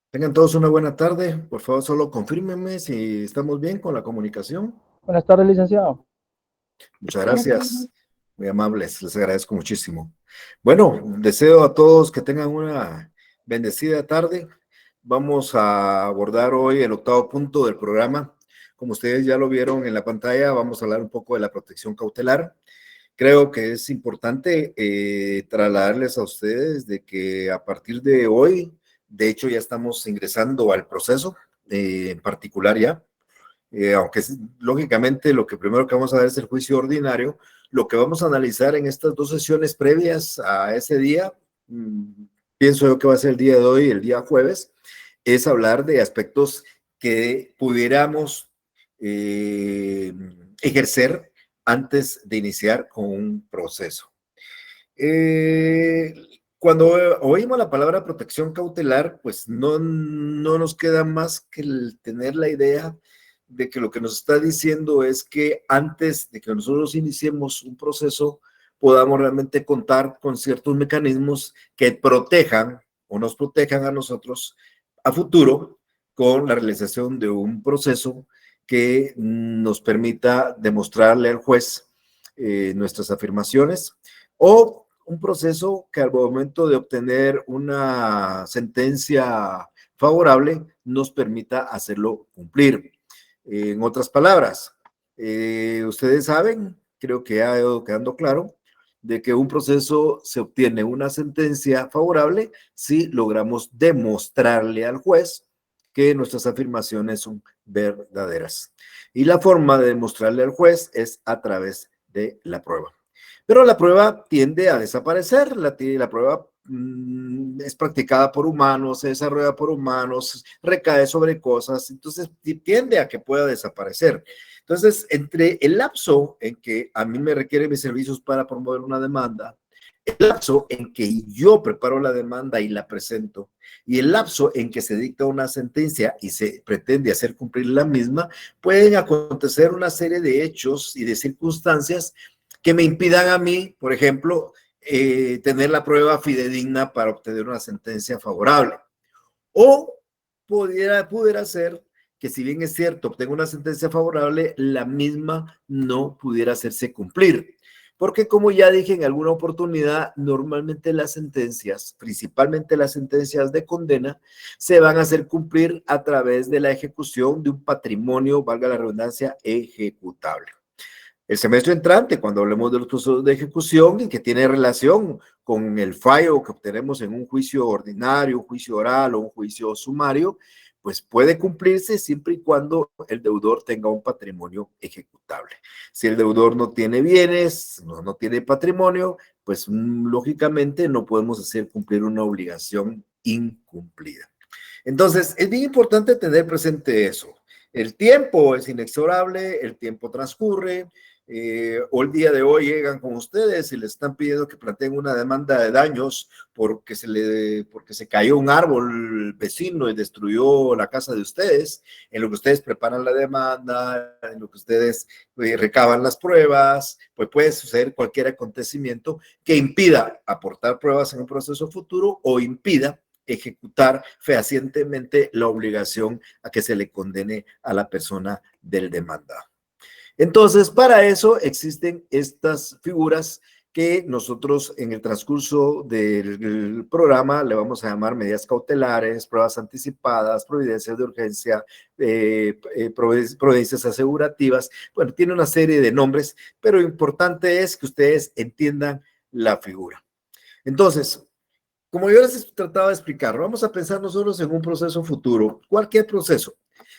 Tengan todos una buena tarde. Por favor, solo confírmenme si estamos bien con la comunicación. Buenas tardes, licenciado. Muchas gracias. Muy amables. Les agradezco muchísimo. Bueno, deseo a todos que tengan una bendecida tarde. Vamos a abordar hoy el octavo punto del programa. Como ustedes ya lo vieron en la pantalla, vamos a hablar un poco de la protección cautelar. Creo que es importante trasladarles a ustedes de que a partir de hoy, de hecho ya estamos ingresando al proceso en particular ya, aunque lógicamente lo que primero que vamos a ver es el juicio ordinario. Lo que vamos a analizar en estas dos sesiones previas a ese día, pienso yo que va a ser el día de hoy, el día jueves, es hablar de aspectos que pudiéramos ejercer antes de iniciar con un proceso. Cuando oímos la palabra protección cautelar, pues no nos queda más que el tener la idea de que lo que nos está diciendo es que antes de que nosotros iniciemos un proceso, podamos realmente contar con ciertos mecanismos que protejan o nos protejan a nosotros a futuro con la realización de un proceso que nos permita demostrarle al juez nuestras afirmaciones o un proceso que al momento de obtener una sentencia favorable nos permita hacerlo cumplir. En otras palabras, ustedes saben, creo que ha ido quedando claro, de que un proceso se obtiene una sentencia favorable si logramos demostrarle al juez que nuestras afirmaciones son verdaderas. Y la forma de demostrarle al juez es a través de la prueba. Pero la prueba tiende a desaparecer, la prueba es practicada por humanos, se desarrolla por humanos, recae sobre cosas, entonces tiende a que pueda desaparecer. Entonces, entre el lapso en que a mí me requieren mis servicios para promover una demanda, el lapso en que yo preparo la demanda y la presento, y el lapso en que se dicta una sentencia y se pretende hacer cumplir la misma, pueden acontecer una serie de hechos y de circunstancias que me impidan a mí, por ejemplo, tener la prueba fidedigna para obtener una sentencia favorable. O pudiera ser que si bien es cierto, obtengo una sentencia favorable, la misma no pudiera hacerse cumplir. Porque como ya dije en alguna oportunidad, normalmente las sentencias, principalmente las sentencias de condena, se van a hacer cumplir a través de la ejecución de un patrimonio, valga la redundancia, ejecutable. El semestre entrante, cuando hablemos de los procesos de ejecución y que tiene relación con el fallo que obtenemos en un juicio ordinario, un juicio oral o un juicio sumario, pues puede cumplirse siempre y cuando el deudor tenga un patrimonio ejecutable. Si el deudor no tiene bienes, no tiene patrimonio, pues lógicamente no podemos hacer cumplir una obligación incumplida. Entonces, es bien importante tener presente eso. El tiempo es inexorable, el tiempo transcurre, o el día de hoy llegan con ustedes y les están pidiendo que planteen una demanda de daños porque se cayó un árbol vecino y destruyó la casa de ustedes, en lo que ustedes preparan la demanda, en lo que ustedes recaban las pruebas, pues puede suceder cualquier acontecimiento que impida aportar pruebas en un proceso futuro o impida ejecutar fehacientemente la obligación a que se le condene a la persona del demandado. Entonces, para eso existen estas figuras que nosotros en el transcurso del programa le vamos a llamar medidas cautelares, pruebas anticipadas, providencias de urgencia, providencias asegurativas. Bueno, tiene una serie de nombres, pero lo importante es que ustedes entiendan la figura. Entonces, como yo les trataba de explicar, vamos a pensar nosotros en un proceso futuro, cualquier proceso,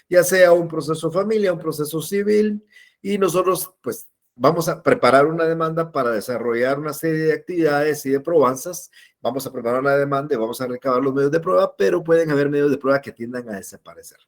ya sea un proceso familia, un proceso civil, y nosotros pues vamos a preparar una demanda para desarrollar una serie de actividades y de probanzas. Vamos a preparar una demanda y vamos a recabar los medios de prueba, pero pueden haber medios de prueba que tiendan a desaparecer.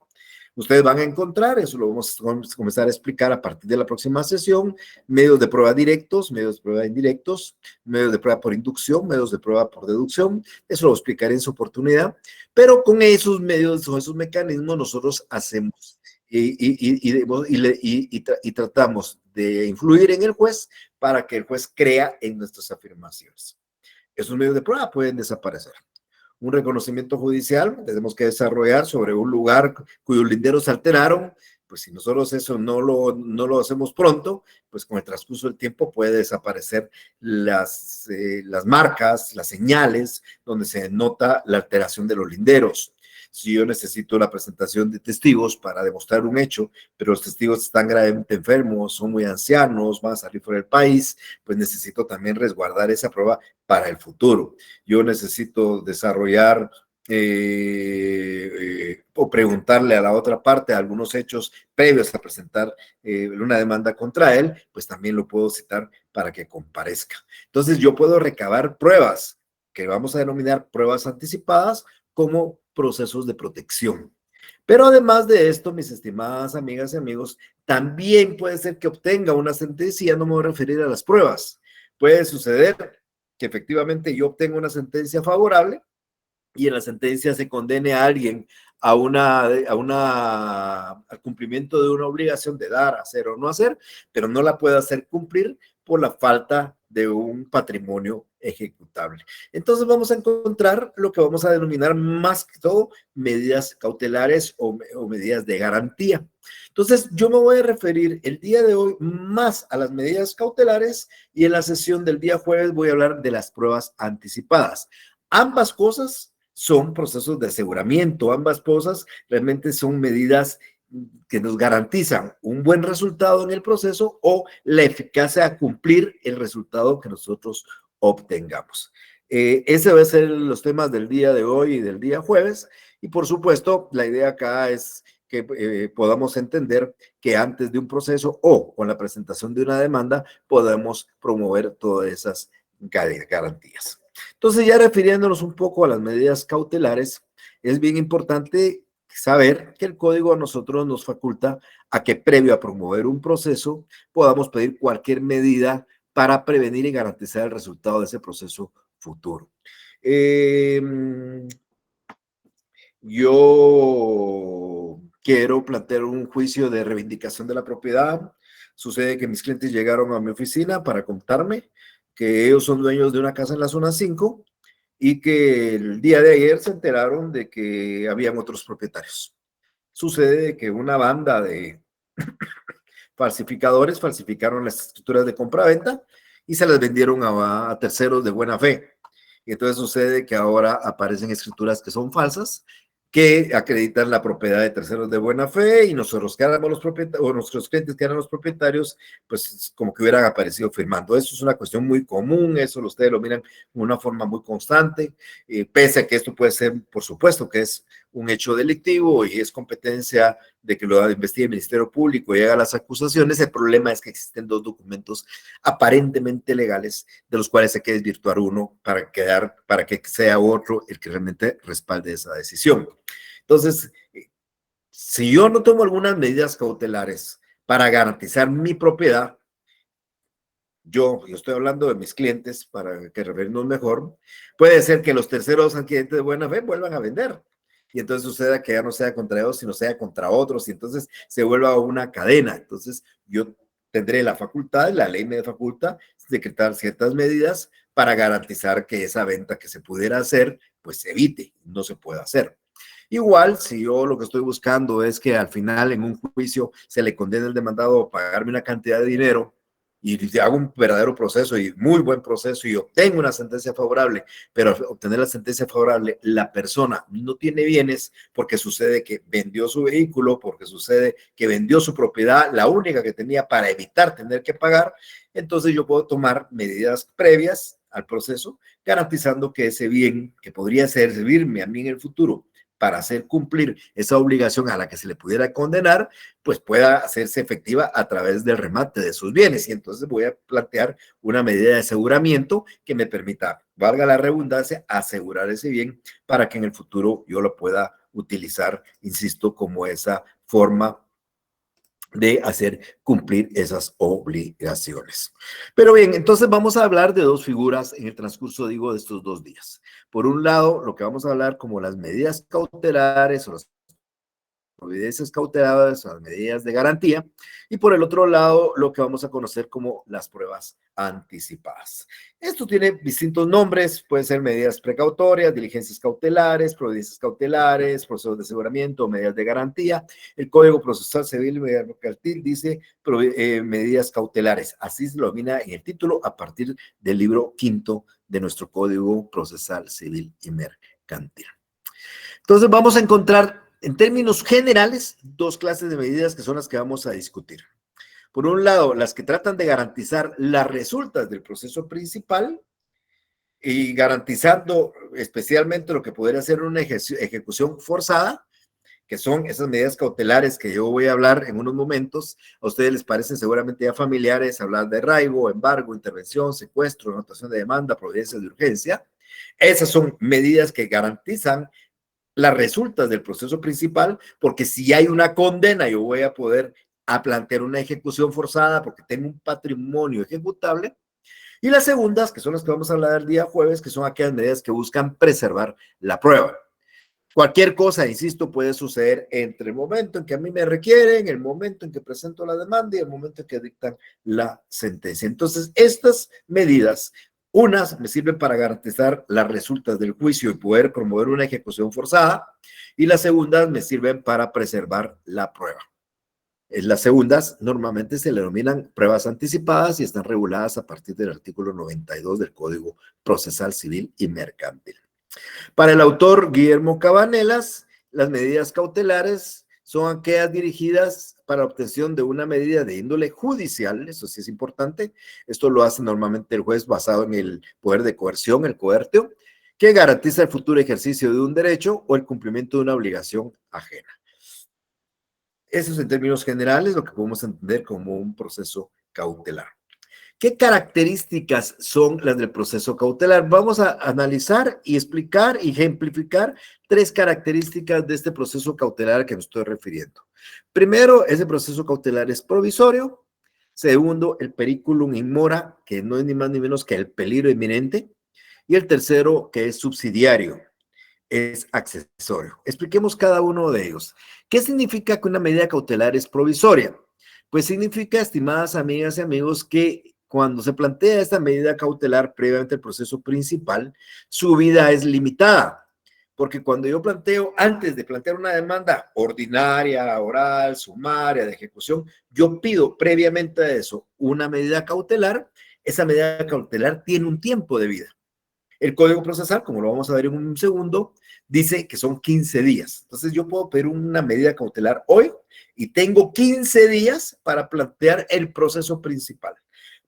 Ustedes van a encontrar, eso lo vamos a comenzar a explicar a partir de la próxima sesión, medios de prueba directos, medios de prueba indirectos, medios de prueba por inducción, medios de prueba por deducción, eso lo explicaré en su oportunidad, pero con esos medios, con esos mecanismos nosotros hacemos y tratamos de influir en el juez para que el juez crea en nuestras afirmaciones. Esos medios de prueba pueden desaparecer. un reconocimiento judicial, tenemos que desarrollar sobre un lugar cuyos linderos se alteraron, pues si nosotros eso no lo hacemos pronto, pues con el transcurso del tiempo puede desaparecer las marcas, las señales donde se nota la alteración de los linderos. Si yo necesito la presentación de testigos para demostrar un hecho, pero los testigos están gravemente enfermos, son muy ancianos, van a salir fuera del país, pues necesito también resguardar esa prueba para el futuro. Yo necesito desarrollar o preguntarle a la otra parte algunos hechos previos a presentar una demanda contra él, pues también lo puedo citar para que comparezca. Entonces yo puedo recabar pruebas que vamos a denominar pruebas anticipadas como procesos de protección. Pero además de esto, mis estimadas amigas y amigos, también puede ser que obtenga una sentencia, no me voy a referir a las pruebas. Puede suceder que efectivamente yo obtenga una sentencia favorable y en la sentencia se condene a alguien al cumplimiento de una obligación de dar, hacer o no hacer, pero no la puede hacer cumplir por la falta de un patrimonio ejecutable. Entonces vamos a encontrar lo que vamos a denominar más que todo medidas cautelares o medidas de garantía. Entonces yo me voy a referir el día de hoy más a las medidas cautelares y en la sesión del día jueves voy a hablar de las pruebas anticipadas. Ambas cosas son procesos de aseguramiento, ambas cosas realmente son medidas que nos garantizan un buen resultado en el proceso o la eficacia a cumplir el resultado que nosotros obtengamos. Ese va a ser los temas del día de hoy y del día jueves y por supuesto la idea acá es que podamos entender que antes de un proceso o con la presentación de una demanda podemos promover todas esas garantías. Entonces, ya refiriéndonos un poco a las medidas cautelares, es bien importante saber que el código a nosotros nos faculta a que previo a promover un proceso podamos pedir cualquier medida para prevenir y garantizar el resultado de ese proceso futuro. Yo quiero plantear un juicio de reivindicación de la propiedad. Sucede que mis clientes llegaron a mi oficina para contarme que ellos son dueños de una casa en la zona 5 y que el día de ayer se enteraron de que habían otros propietarios. Sucede que una banda de falsificadores falsificaron las escrituras de compraventa y se las vendieron a terceros de buena fe. Y entonces sucede que ahora aparecen escrituras que son falsas, que acreditan la propiedad de terceros de buena fe y nosotros que éramos los propietarios, o nuestros clientes que eran los propietarios, pues como que hubieran aparecido firmando. Eso es una cuestión muy común, eso ustedes lo miran de una forma muy constante, pese a que esto puede ser, por supuesto, que es un hecho delictivo y es competencia de que lo investigue el Ministerio Público y haga las acusaciones. El problema es que existen dos documentos aparentemente legales de los cuales hay que desvirtuar uno para que sea otro el que realmente respalde esa decisión. Entonces, si yo no tomo algunas medidas cautelares para garantizar mi propiedad, yo estoy hablando de mis clientes para que referirnos mejor, puede ser que los terceros clientes de buena fe vuelvan a vender. Y entonces suceda que ya no sea contra ellos, sino sea contra otros, y entonces se vuelva una cadena. Entonces yo tendré la facultad, la ley me faculta decretar ciertas medidas para garantizar que esa venta que se pudiera hacer, pues se evite, no se pueda hacer. Igual, si yo lo que estoy buscando es que al final en un juicio se le condene al demandado a pagarme una cantidad de dinero y hago un verdadero proceso y muy buen proceso y obtengo una sentencia favorable, pero al obtener la sentencia favorable, la persona no tiene bienes porque sucede que vendió su vehículo, porque sucede que vendió su propiedad, la única que tenía para evitar tener que pagar, entonces yo puedo tomar medidas previas al proceso, garantizando que ese bien que podría servirme a mí en el futuro para hacer cumplir esa obligación a la que se le pudiera condenar, pues pueda hacerse efectiva a través del remate de sus bienes. Y entonces voy a plantear una medida de aseguramiento que me permita, valga la redundancia, asegurar ese bien para que en el futuro yo lo pueda utilizar, insisto, como esa forma de hacer cumplir esas obligaciones. Pero bien, entonces vamos a hablar de dos figuras en el transcurso, digo, de estos 2 días. Por un lado, lo que vamos a hablar como las medidas cautelares o las providencias cautelares o las medidas de garantía, y por el otro lado, lo que vamos a conocer como las pruebas anticipadas. Esto tiene distintos nombres, pueden ser medidas precautorias, diligencias cautelares, providencias cautelares, procesos de aseguramiento, medidas de garantía. El Código Procesal Civil y Mercantil dice medidas cautelares, así se lo domina en el título a partir del libro quinto de nuestro Código Procesal Civil y Mercantil. Entonces vamos a encontrar en términos generales dos clases de medidas que son las que vamos a discutir. Por un lado, las que tratan de garantizar las resultas del proceso principal y garantizando especialmente lo que podría ser una ejecución forzada, que son esas medidas cautelares que yo voy a hablar en unos momentos. A ustedes les parecen seguramente ya familiares hablar de arraigo, embargo, intervención, secuestro, anotación de demanda, providencias de urgencia. Esas son medidas que garantizan las resultas del proceso principal, porque si hay una condena, yo voy a poder plantear una ejecución forzada porque tengo un patrimonio ejecutable. Y las segundas, que son las que vamos a hablar el día jueves, que son aquellas medidas que buscan preservar la prueba. Cualquier cosa, insisto, puede suceder entre el momento en que a mí me requieren, el momento en que presento la demanda y el momento en que dictan la sentencia. Entonces, estas medidas, unas me sirven para garantizar las resultas del juicio y poder promover una ejecución forzada, y las segundas me sirven para preservar la prueba. Las segundas normalmente se le denominan pruebas anticipadas y están reguladas a partir del artículo 92 del Código Procesal Civil y Mercantil. Para el autor Guillermo Cabanelas, las medidas cautelares son aquellas dirigidas para obtención de una medida de índole judicial, eso sí es importante. Esto lo hace normalmente el juez basado en el poder de coerción, el coertio, que garantiza el futuro ejercicio de un derecho o el cumplimiento de una obligación ajena. Eso es en términos generales lo que podemos entender como un proceso cautelar. ¿Qué características son las del proceso cautelar? Vamos a analizar y explicar y ejemplificar tres características de este proceso cautelar que me estoy refiriendo. Primero, ese proceso cautelar es provisorio. Segundo, el periculum in mora, que no es ni más ni menos que el peligro inminente. Y el tercero, que es subsidiario, es accesorio. Expliquemos cada uno de ellos. ¿Qué significa que una medida cautelar es provisoria? Pues significa, estimadas amigas y amigos, que cuando se plantea esta medida cautelar previamente al proceso principal, su vida es limitada. Porque cuando yo planteo, antes de plantear una demanda ordinaria, oral, sumaria, de ejecución, yo pido previamente a eso una medida cautelar. Esa medida cautelar tiene un tiempo de vida. El Código Procesal, como lo vamos a ver en un segundo, dice que son 15 días. Entonces yo puedo pedir una medida cautelar hoy y tengo 15 días para plantear el proceso principal,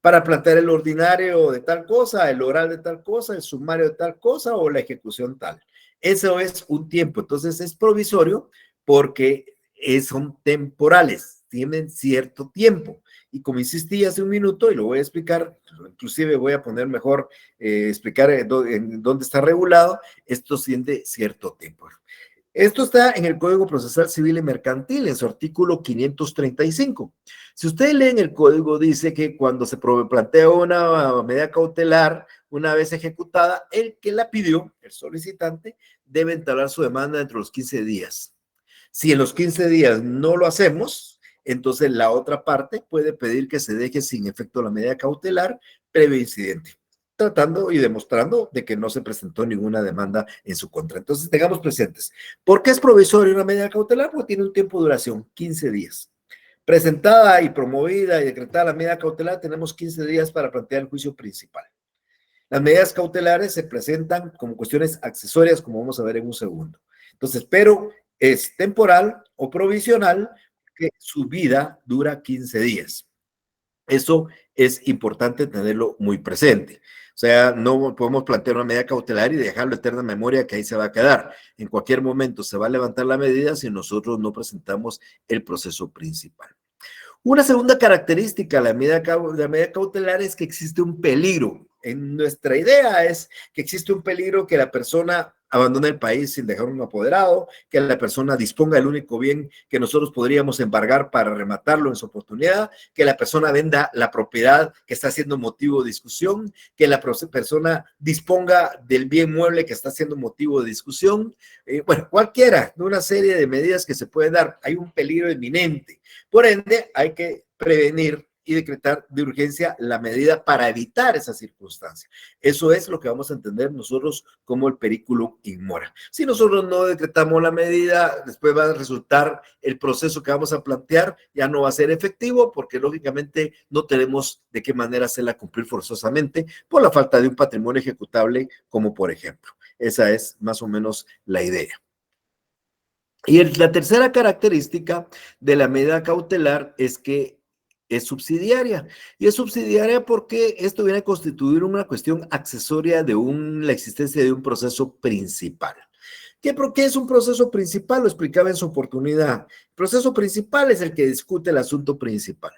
para plantear el ordinario de tal cosa, el oral de tal cosa, el sumario de tal cosa o la ejecución tal. Eso es un tiempo. Entonces es provisorio porque son temporales, tienen cierto tiempo. Y como insistí hace un minuto, y lo voy a explicar, inclusive voy a poner mejor, explicar en dónde está regulado, esto tiene cierto tiempo. Esto está en el Código Procesal Civil y Mercantil, en su artículo 535. Si ustedes leen el código, dice que cuando se plantea una medida cautelar, una vez ejecutada, el que la pidió, el solicitante, debe entablar su demanda dentro de los 15 días. Si en los 15 días no lo hacemos, entonces la otra parte puede pedir que se deje sin efecto la medida cautelar previo incidente, tratando y demostrando de que no se presentó ninguna demanda en su contra. Entonces tengamos presentes, ¿por qué es provisoria una medida cautelar? Porque tiene un tiempo de duración, 15 días. Presentada y promovida y decretada la medida cautelar, tenemos 15 días para plantear el juicio principal. Las medidas cautelares se presentan como cuestiones accesorias, como vamos a ver en un segundo. Entonces, pero es temporal o provisional, que su vida dura 15 días. Eso es importante tenerlo muy presente. O sea, no podemos plantear una medida cautelar y dejarlo eterna memoria que ahí se va a quedar. En cualquier momento se va a levantar la medida si nosotros no presentamos el proceso principal. Una segunda característica de la medida cautelar es que existe un peligro. En nuestra idea es que existe un peligro que la persona abandone el país sin dejar un apoderado, que la persona disponga del único bien que nosotros podríamos embargar para rematarlo en su oportunidad, que la persona venda la propiedad que está siendo motivo de discusión, que la persona disponga del bien mueble que está siendo motivo de discusión, bueno, cualquiera de una serie de medidas que se puede dar. Hay un peligro inminente. Por ende, hay que prevenir y decretar de urgencia la medida para evitar esa circunstancia. Eso es lo que vamos a entender nosotros como el periculum in mora. Si nosotros no decretamos la medida, después va a resultar el proceso que vamos a plantear, ya no va a ser efectivo porque lógicamente no tenemos de qué manera hacerla cumplir forzosamente por la falta de un patrimonio ejecutable, como por ejemplo. Esa es más o menos la idea. Y la tercera característica de la medida cautelar es que es subsidiaria. Y es subsidiaria porque esto viene a constituir una cuestión accesoria de la existencia de un proceso principal. ¿Por qué es un proceso principal? Lo explicaba en su oportunidad. El proceso principal es el que discute el asunto principal.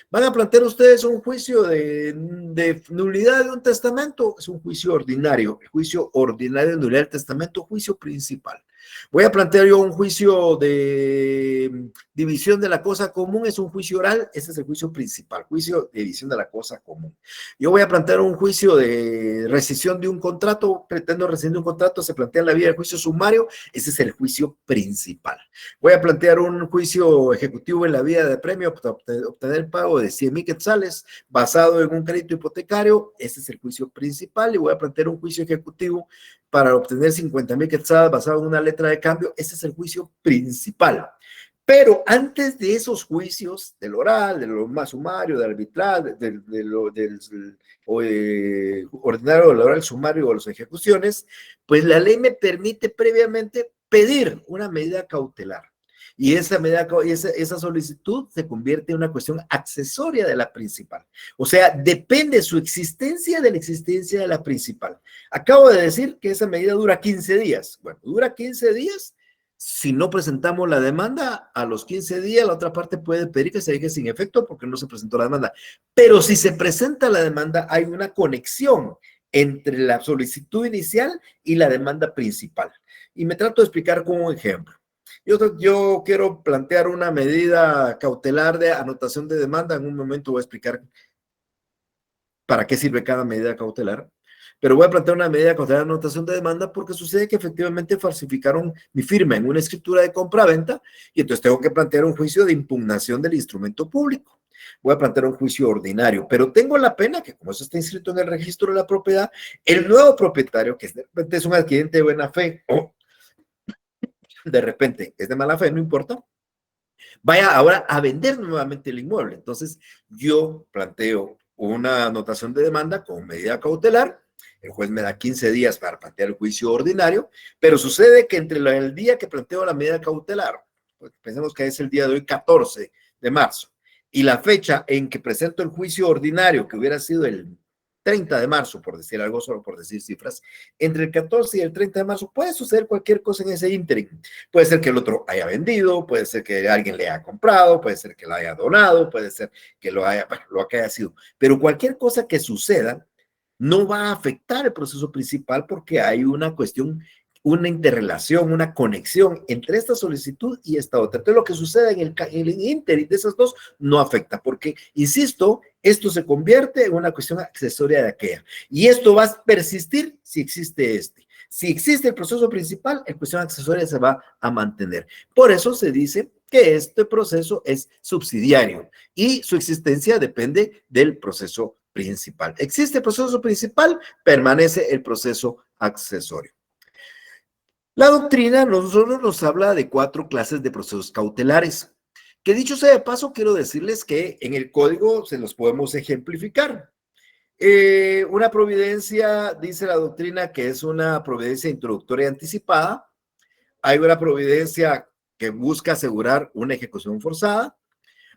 ¿Van a plantear ustedes un juicio de nulidad de un testamento? Es un juicio ordinario. El juicio ordinario de nulidad del testamento, juicio principal. Voy a plantear yo un juicio de división de la cosa común, es un juicio oral, ese es el juicio principal, juicio de división de la cosa común. Yo voy a plantear un juicio de rescisión de un contrato, pretendo rescindir un contrato, se plantea en la vía del juicio sumario, ese es el juicio principal. Voy a plantear un juicio ejecutivo en la vía de premio para obtener el pago de 100,000 quetzales basado en un crédito hipotecario, ese es el juicio principal, y voy a plantear un juicio ejecutivo para obtener 50,000 quetzales basado en una letra de cambio, ese es el juicio principal. Pero antes de esos juicios, del oral, de lo más sumario, del arbitral, del ordinario, del oral sumario o las ejecuciones, pues la ley me permite previamente pedir una medida cautelar. Y esa solicitud se convierte en una cuestión accesoria de la principal. O sea, depende su existencia de la existencia de la principal. Acabo de decir que esa medida dura 15 días. Bueno, dura 15 días. Si no presentamos la demanda, a los 15 días la otra parte puede pedir que se deje sin efecto porque no se presentó la demanda. Pero si se presenta la demanda, hay una conexión entre la solicitud inicial y la demanda principal. Y me trato de explicar con un ejemplo. Yo quiero plantear una medida cautelar de anotación de demanda. En un momento voy a explicar para qué sirve cada medida cautelar. Pero voy a plantear una medida cautelar de anotación de demanda porque sucede que efectivamente falsificaron mi firma en una escritura de compra-venta y entonces tengo que plantear un juicio de impugnación del instrumento público. Voy a plantear un juicio ordinario, pero tengo la pena que como eso está inscrito en el registro de la propiedad, el nuevo propietario, que de repente es un adquirente de buena fe o de repente es de mala fe, no importa, vaya ahora a vender nuevamente el inmueble. Entonces yo planteo una anotación de demanda con medida cautelar. El juez me da 15 días para plantear el juicio ordinario, pero sucede que entre el día que planteo la medida cautelar, pues pensemos que es el día de hoy, 14 de marzo, y la fecha en que presento el juicio ordinario, que hubiera sido el 30 de marzo, por decir algo, solo por decir cifras, entre el 14 y el 30 de marzo puede suceder cualquier cosa en ese ínterin. Puede ser que el otro haya vendido, puede ser que alguien le haya comprado, puede ser que lo haya donado, puede ser que lo que haya sido. Pero cualquier cosa que suceda no va a afectar el proceso principal porque hay una cuestión, una interrelación, una conexión entre esta solicitud y esta otra. Entonces, lo que sucede en el ínterin de esas dos no afecta porque, insisto, esto se convierte en una cuestión accesoria de aquella. Y esto va a persistir si existe este. Si existe el proceso principal, la cuestión accesoria se va a mantener. Por eso se dice que este proceso es subsidiario y su existencia depende del proceso principal. Existe el proceso principal, permanece el proceso accesorio. La doctrina nosotros nos habla de 4 clases de procesos cautelares, que dicho sea de paso, quiero decirles que en el código se los podemos ejemplificar. Una providencia, dice la doctrina, que es una providencia introductoria anticipada. Hay una providencia que busca asegurar una ejecución forzada.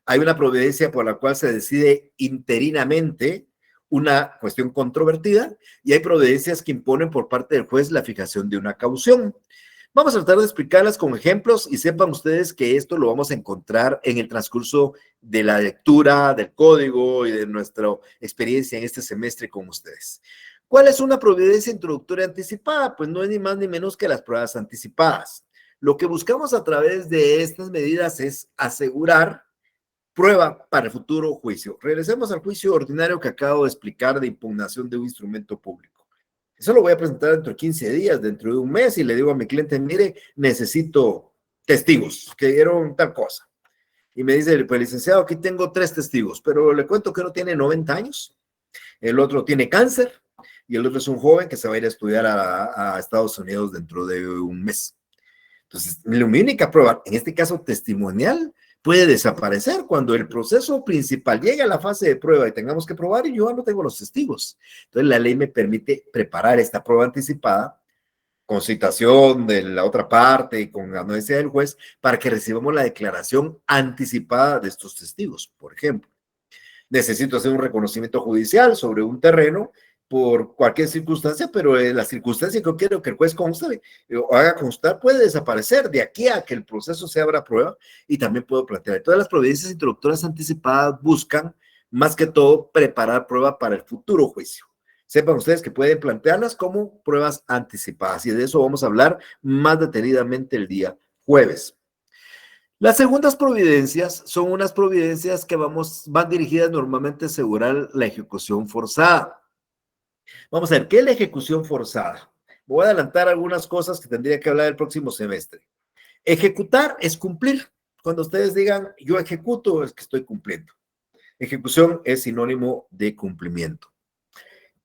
Hay una providencia por la cual se decide interinamente una cuestión controvertida y hay providencias que imponen por parte del juez la fijación de una caución. Vamos a tratar de explicarlas con ejemplos y sepan ustedes que esto lo vamos a encontrar en el transcurso de la lectura del código y de nuestra experiencia en este semestre con ustedes. ¿Cuál es una providencia introductoria anticipada? Pues no es ni más ni menos que las pruebas anticipadas. Lo que buscamos a través de estas medidas es asegurar prueba para el futuro juicio. Regresemos al juicio ordinario que acabo de explicar de impugnación de un instrumento público. Eso lo voy a presentar dentro de 15 días, dentro de un mes, y le digo a mi cliente, mire, necesito testigos que dieron tal cosa. Y me dice, pues licenciado, aquí tengo 3 testigos, pero le cuento que uno tiene 90 años, el otro tiene cáncer, y el otro es un joven que se va a ir a estudiar a Estados Unidos dentro de un mes. Entonces, la única prueba, en este caso testimonial, puede desaparecer cuando el proceso principal llegue a la fase de prueba y tengamos que probar y yo ya no tengo los testigos. Entonces, la ley me permite preparar esta prueba anticipada con citación de la otra parte y con anuencia del juez para que recibamos la declaración anticipada de estos testigos. Por ejemplo, necesito hacer un reconocimiento judicial sobre un terreno por cualquier circunstancia, pero la circunstancia que yo quiero que el juez conste o haga constar puede desaparecer de aquí a que el proceso se abra a prueba y también puedo plantear. Todas las providencias introductorias anticipadas buscan, más que todo, preparar prueba para el futuro juicio. Sepan ustedes que pueden plantearlas como pruebas anticipadas y de eso vamos a hablar más detenidamente el día jueves. Las segundas providencias son unas providencias que van dirigidas normalmente a asegurar la ejecución forzada. Vamos a ver, ¿qué es la ejecución forzada? Voy a adelantar algunas cosas que tendría que hablar el próximo semestre. Ejecutar es cumplir. Cuando ustedes digan, yo ejecuto, es que estoy cumpliendo. Ejecución es sinónimo de cumplimiento.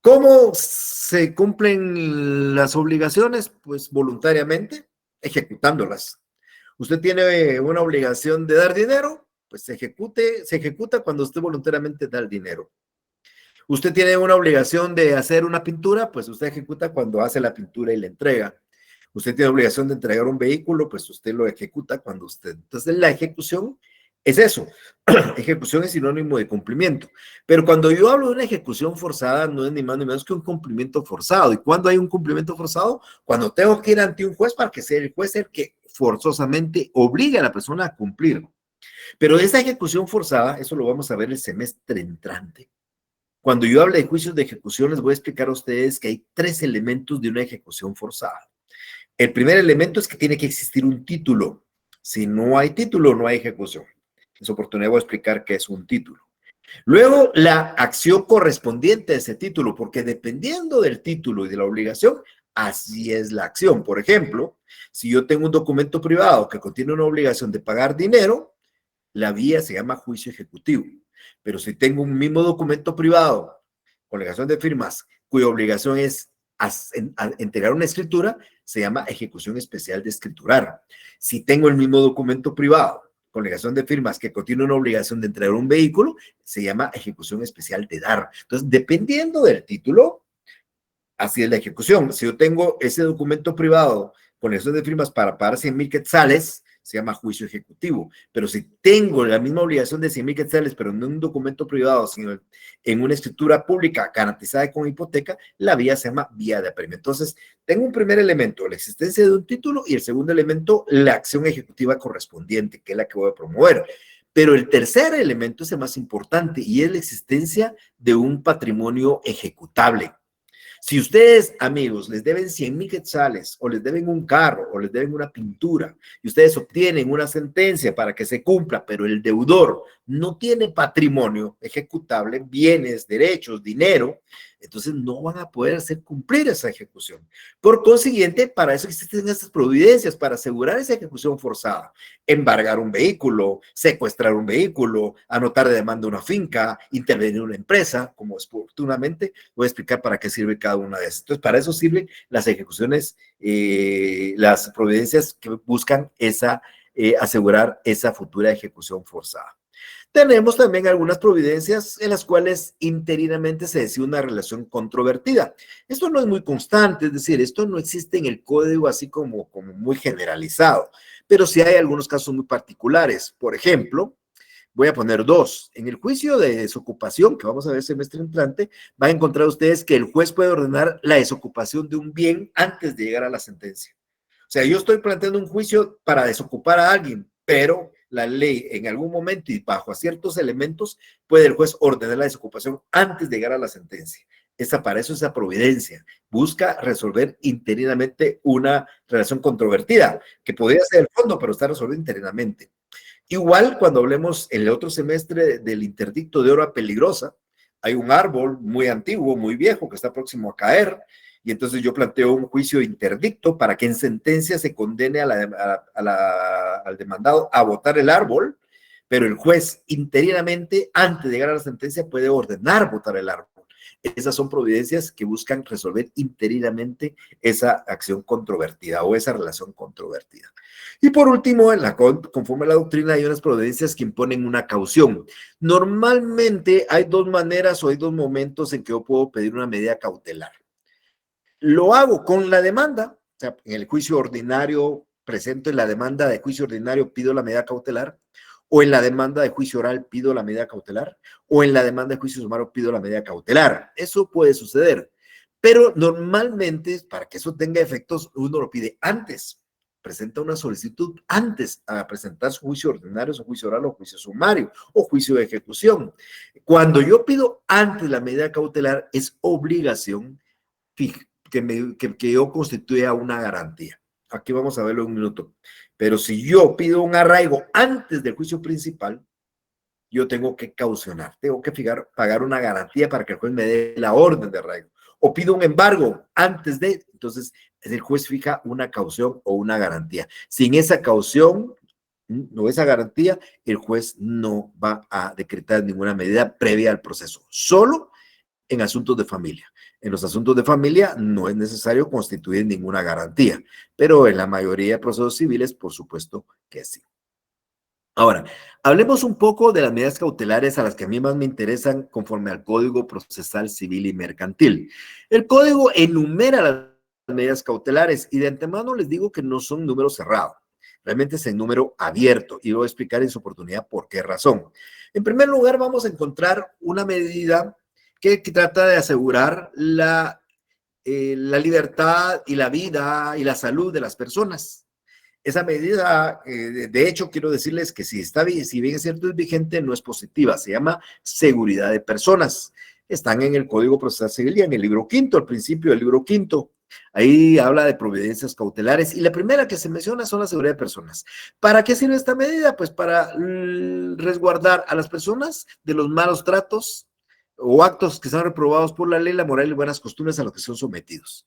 ¿Cómo se cumplen las obligaciones? Pues voluntariamente, ejecutándolas. Usted tiene una obligación de dar dinero, pues se ejecuta cuando usted voluntariamente da el dinero. Usted tiene una obligación de hacer una pintura, pues usted ejecuta cuando hace la pintura y la entrega. Usted tiene obligación de entregar un vehículo, pues usted lo ejecuta cuando usted. Entonces, la ejecución es eso. Ejecución es sinónimo de cumplimiento. Pero cuando yo hablo de una ejecución forzada, no es ni más ni menos que un cumplimiento forzado. ¿Y cuándo hay un cumplimiento forzado? Cuando tengo que ir ante un juez para que sea el juez el que forzosamente obligue a la persona a cumplir. Pero esa ejecución forzada, eso lo vamos a ver el semestre entrante. Cuando yo hable de juicios de ejecución, les voy a explicar a ustedes que hay 3 elementos de una ejecución forzada. El primer elemento es que tiene que existir un título. Si no hay título, no hay ejecución. En su oportunidad voy a explicar qué es un título. Luego, la acción correspondiente a ese título, porque dependiendo del título y de la obligación, así es la acción. Por ejemplo, si yo tengo un documento privado que contiene una obligación de pagar dinero, la vía se llama juicio ejecutivo. Pero si tengo un mismo documento privado con obligación de firmas, cuya obligación es entregar una escritura, se llama ejecución especial de escriturar. Si tengo el mismo documento privado con obligación de firmas que contiene una obligación de entregar un vehículo, se llama ejecución especial de dar. Entonces, dependiendo del título, así es la ejecución. Si yo tengo ese documento privado con obligación de firmas para pagar 100,000 quetzales, se llama juicio ejecutivo. Pero si tengo la misma obligación de 100,000 quetzales, pero no en un documento privado, sino en una escritura pública garantizada con hipoteca, la vía se llama vía de apremio. Entonces, tengo un primer elemento, la existencia de un título, y el segundo elemento, la acción ejecutiva correspondiente, que es la que voy a promover. Pero el tercer elemento es el más importante y es la existencia de un patrimonio ejecutable. Si ustedes, amigos, les deben 100,000 quetzales o les deben un carro o les deben una pintura y ustedes obtienen una sentencia para que se cumpla, pero el deudor no tiene patrimonio ejecutable, bienes, derechos, dinero, entonces no van a poder hacer cumplir esa ejecución. Por consiguiente, para eso existen estas providencias, para asegurar esa ejecución forzada. Embargar un vehículo, secuestrar un vehículo, anotar de demanda una finca, intervenir en una empresa, como oportunamente voy a explicar para qué sirve cada una de esas. Entonces, para eso sirven las ejecuciones, las providencias que buscan asegurar esa futura ejecución forzada. Tenemos también algunas providencias en las cuales interinamente se decide una relación controvertida. Esto no es muy constante, es decir, esto no existe en el código así como muy generalizado, pero sí hay algunos casos muy particulares. Por ejemplo, voy a poner 2. En el juicio de desocupación, que vamos a ver semestre entrante, van a encontrar ustedes que el juez puede ordenar la desocupación de un bien antes de llegar a la sentencia. sea, yo estoy planteando un juicio para desocupar a alguien, pero la ley en algún momento y bajo ciertos elementos puede el juez ordenar la desocupación antes de llegar a la sentencia. Para eso esa providencia. Busca resolver interinamente una relación controvertida, que podría ser el fondo, pero está resolvido interinamente. Igual cuando hablemos en el otro semestre del interdicto de hora peligrosa, hay un árbol muy antiguo, muy viejo, que está próximo a caer, y entonces yo planteo un juicio interdicto para que en sentencia se condene al demandado a botar el árbol, pero el juez interinamente, antes de llegar a la sentencia, puede ordenar botar el árbol. Esas son providencias que buscan resolver interinamente esa acción controvertida o esa relación controvertida. Y por último, conforme a la doctrina, hay unas providencias que imponen una caución. Normalmente hay dos maneras o hay dos momentos en que yo puedo pedir una medida cautelar. Lo hago con la demanda, o sea, en el juicio ordinario, presento en la demanda de juicio ordinario, pido la medida cautelar, o en la demanda de juicio oral pido la medida cautelar, o en la demanda de juicio sumario pido la medida cautelar. Eso puede suceder, pero normalmente, para que eso tenga efectos, uno lo pide antes. Presenta una solicitud antes a presentar su juicio ordinario, su juicio oral o juicio sumario o juicio de ejecución. Cuando yo pido antes la medida cautelar, es obligación que yo constituya una garantía. Aquí vamos a verlo en un minuto. Pero si yo pido un arraigo antes del juicio principal, yo tengo que caucionar, tengo que pagar una garantía para que el juez me dé la orden de arraigo. O pido un embargo antes de, entonces el juez fija una caución o una garantía. Sin esa caución o esa garantía, el juez no va a decretar ninguna medida previa al proceso, solo en asuntos de familia. En los asuntos de familia no es necesario constituir ninguna garantía, pero en la mayoría de procesos civiles, por supuesto que sí. Ahora, hablemos un poco de las medidas cautelares a las que a mí más me interesan conforme al Código Procesal Civil y Mercantil. El Código enumera las medidas cautelares y de antemano les digo que no son números cerrados. Realmente es en número abierto y voy a explicar en su oportunidad por qué razón. En primer lugar, vamos a encontrar una medida que trata de asegurar la libertad y la vida y la salud de las personas. Esa medida, de hecho, quiero decirles que si bien es cierto es vigente, no es positiva, se llama seguridad de personas. Están en el Código Procesal Civil y en el libro quinto, al principio del libro quinto. Ahí habla de providencias cautelares y la primera que se menciona son la seguridad de personas. ¿Para qué sirve esta medida? Pues para resguardar a las personas de los malos tratos o actos que sean reprobados por la ley, la moral y buenas costumbres a los que son sometidos.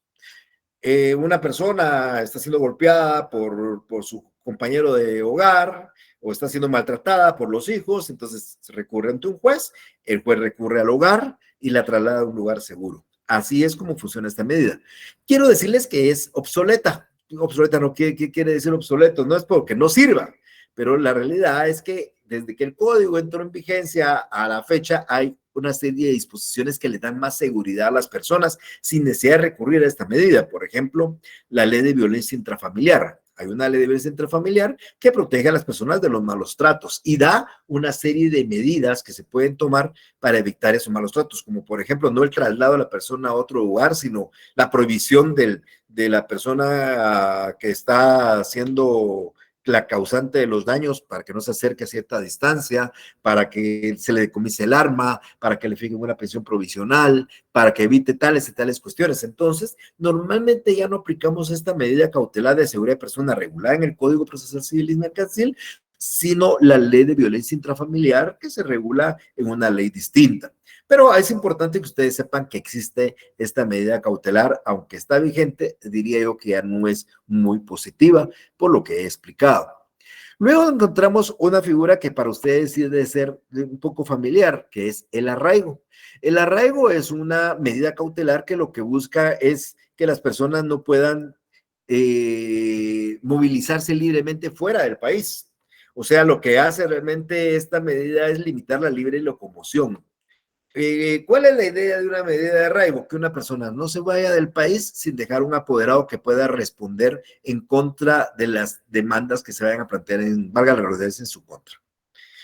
Una persona está siendo golpeada por su compañero de hogar o está siendo maltratada por los hijos, entonces se recurre ante un juez, el juez recurre al hogar y la traslada a un lugar seguro. Así es como funciona esta medida. Quiero decirles que es obsoleta. Obsoleta no, ¿qué quiere decir obsoleto? No es porque no sirva, pero la realidad es que desde que el código entró en vigencia a la fecha hay una serie de disposiciones que le dan más seguridad a las personas sin necesidad de recurrir a esta medida. Por ejemplo, la ley de violencia intrafamiliar. Hay una ley de violencia intrafamiliar que protege a las personas de los malos tratos y da una serie de medidas que se pueden tomar para evitar esos malos tratos, como por ejemplo no el traslado de la persona a otro lugar, sino la prohibición de la persona que está siendo la causante de los daños para que no se acerque a cierta distancia, para que se le decomise el arma, para que le fijen una pensión provisional, para que evite tales y tales cuestiones. Entonces, normalmente ya no aplicamos esta medida cautelar de seguridad de persona regulada en el Código Procesal Civil y Mercantil, sino la ley de violencia intrafamiliar que se regula en una ley distinta. Pero es importante que ustedes sepan que existe esta medida cautelar, aunque está vigente, diría yo que ya no es muy positiva por lo que he explicado. Luego encontramos una figura que para ustedes sí debe ser un poco familiar, que es el arraigo. El arraigo es una medida cautelar que lo que busca es que las personas no puedan movilizarse libremente fuera del país. O sea, lo que hace realmente esta medida es limitar la libre locomoción. ¿Cuál es la idea de una medida de arraigo? Que una persona no se vaya del país sin dejar un apoderado que pueda responder en contra de las demandas que se vayan a plantear valga la redundancia, en su contra.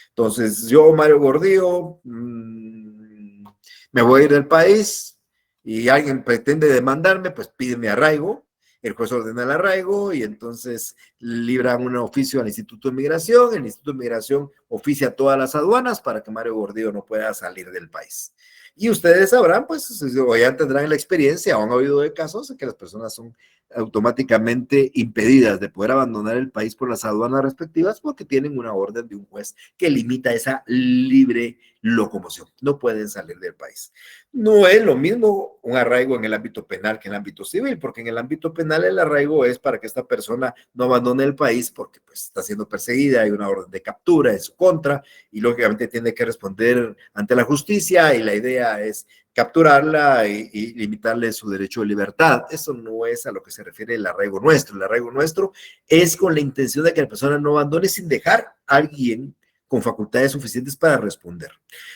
Entonces, yo, Mario Gordillo, me voy a ir del país y alguien pretende demandarme, pues pídeme arraigo. el juez ordena el arraigo y entonces libran un oficio al Instituto de Migración, el Instituto de Migración oficia a todas las aduanas para que Mario Gordillo no pueda salir del país. Y ustedes sabrán, pues, o ya tendrán la experiencia, o han oído de casos de que las personas son automáticamente impedidas de poder abandonar el país por las aduanas respectivas porque tienen una orden de un juez que limita esa libre locomoción. No pueden salir del país. No es lo mismo un arraigo en el ámbito penal que en el ámbito civil, porque en el ámbito penal el arraigo es para que esta persona no abandone el país porque pues, está siendo perseguida, hay una orden de captura en su contra y lógicamente tiene que responder ante la justicia y la idea es capturarla y limitarle su derecho de libertad. Eso no es a lo que se refiere el arraigo nuestro. El arraigo nuestro es con la intención de que la persona no abandone sin dejar a alguien con facultades suficientes para responder.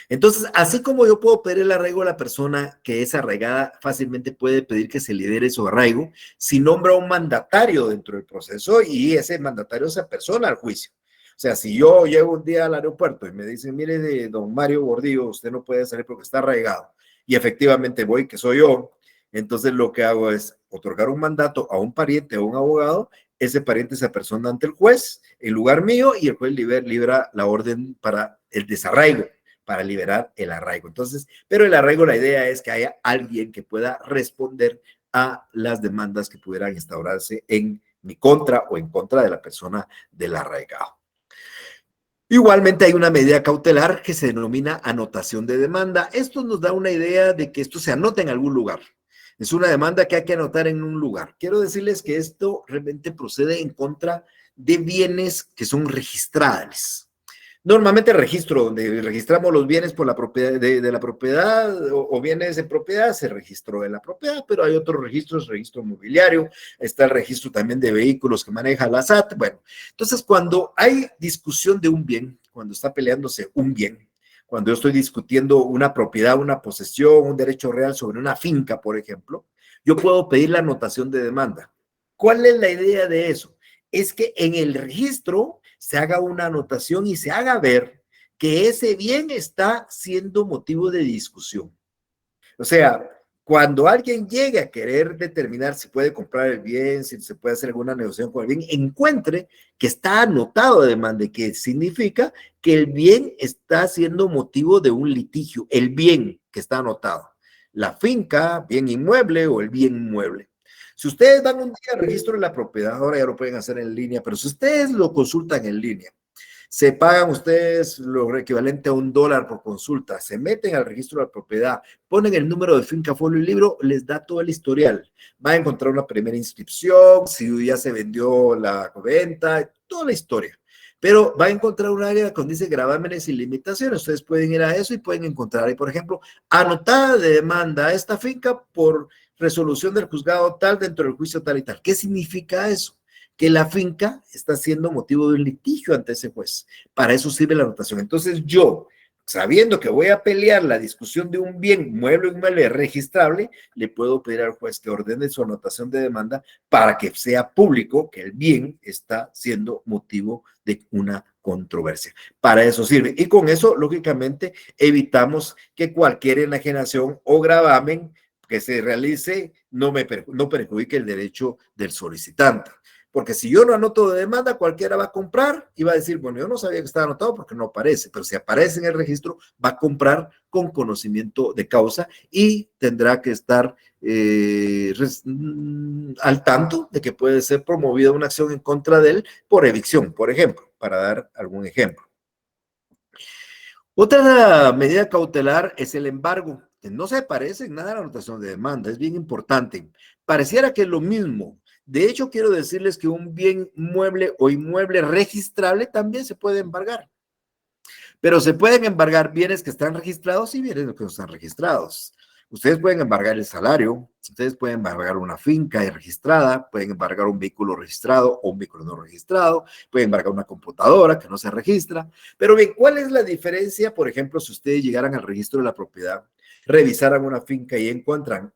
Entonces, así como yo puedo pedir el arraigo a la persona que es arraigada, fácilmente puede pedir que se libere su arraigo si nombra un mandatario dentro del proceso y ese mandatario se apersona al juicio. O sea, si yo llego un día al aeropuerto y me dicen, mire, don Mario Gordillo, usted no puede salir porque está arraigado, y efectivamente voy, que soy yo, entonces lo que hago es otorgar un mandato a un pariente o un abogado, ese pariente se apersona ante el juez en lugar mío y el juez libera la orden para el desarraigo, para liberar el arraigo. Entonces, pero el arraigo, la idea es que haya alguien que pueda responder a las demandas que pudieran instaurarse en mi contra o en contra de la persona del arraigado. Igualmente hay una medida cautelar que se denomina anotación de demanda. Esto nos da una idea de que esto se anota en algún lugar. Es una demanda que hay que anotar en un lugar. Quiero decirles que esto realmente procede en contra de bienes que son registrables. Normalmente el registro, donde registramos los bienes por la propiedad, de la propiedad o bienes de propiedad, se registró de la propiedad, pero hay otros registros, registro mobiliario, está el registro también de vehículos que maneja la SAT. Bueno, entonces cuando hay discusión de un bien, cuando está peleándose un bien, cuando yo estoy discutiendo una propiedad, una posesión, un derecho real sobre una finca, por ejemplo, yo puedo pedir la anotación de demanda. ¿Cuál es la idea de eso? Es que en el registro se haga una anotación y se haga ver que ese bien está siendo motivo de discusión. O sea, cuando alguien llegue a querer determinar si puede comprar el bien, si se puede hacer alguna negociación con el bien, encuentre que está anotado de demanda, que significa que el bien está siendo motivo de un litigio, el bien que está anotado, la finca, bien inmueble o el bien inmueble. Si ustedes van un día al registro de la propiedad, ahora ya lo pueden hacer en línea, pero si ustedes lo consultan en línea, se pagan ustedes lo equivalente a $1 por consulta, se meten al registro de la propiedad, ponen el número de finca, folio y libro, les da todo el historial. Va a encontrar una primera inscripción, si ya se vendió la venta, toda la historia. Pero va a encontrar un área donde dice gravámenes y limitaciones. Ustedes pueden ir a eso y pueden encontrar ahí, por ejemplo, anotada de demanda a esta finca por resolución del juzgado tal dentro del juicio tal y tal. ¿Qué significa eso? Que la finca está siendo motivo de un litigio ante ese juez. Para eso sirve la anotación. Entonces yo, sabiendo que voy a pelear la discusión de un bien mueble o inmueble registrable, le puedo pedir al juez que ordene su anotación de demanda para que sea público que el bien está siendo motivo de una controversia. Para eso sirve. Y con eso, lógicamente, evitamos que cualquier enajenación o gravamen que se realice no perjudique el derecho del solicitante. Porque si yo no anoto de demanda, cualquiera va a comprar y va a decir, bueno, yo no sabía que estaba anotado porque no aparece, pero si aparece en el registro, va a comprar con conocimiento de causa y tendrá que estar al tanto de que puede ser promovida una acción en contra de él por evicción, por ejemplo, para dar algún ejemplo. Otra medida cautelar es el embargo, que no se parece en nada a la anotación de demanda, es bien importante. Pareciera que es lo mismo. De hecho, quiero decirles que un bien mueble o inmueble registrable también se puede embargar. Pero se pueden embargar bienes que están registrados y bienes que no están registrados. Ustedes pueden embargar el salario, ustedes pueden embargar una finca registrada, pueden embargar un vehículo registrado o un vehículo no registrado, pueden embargar una computadora que no se registra. Pero bien, ¿cuál es la diferencia? Por ejemplo, si ustedes llegaran al registro de la propiedad, revisaran una finca y encuentran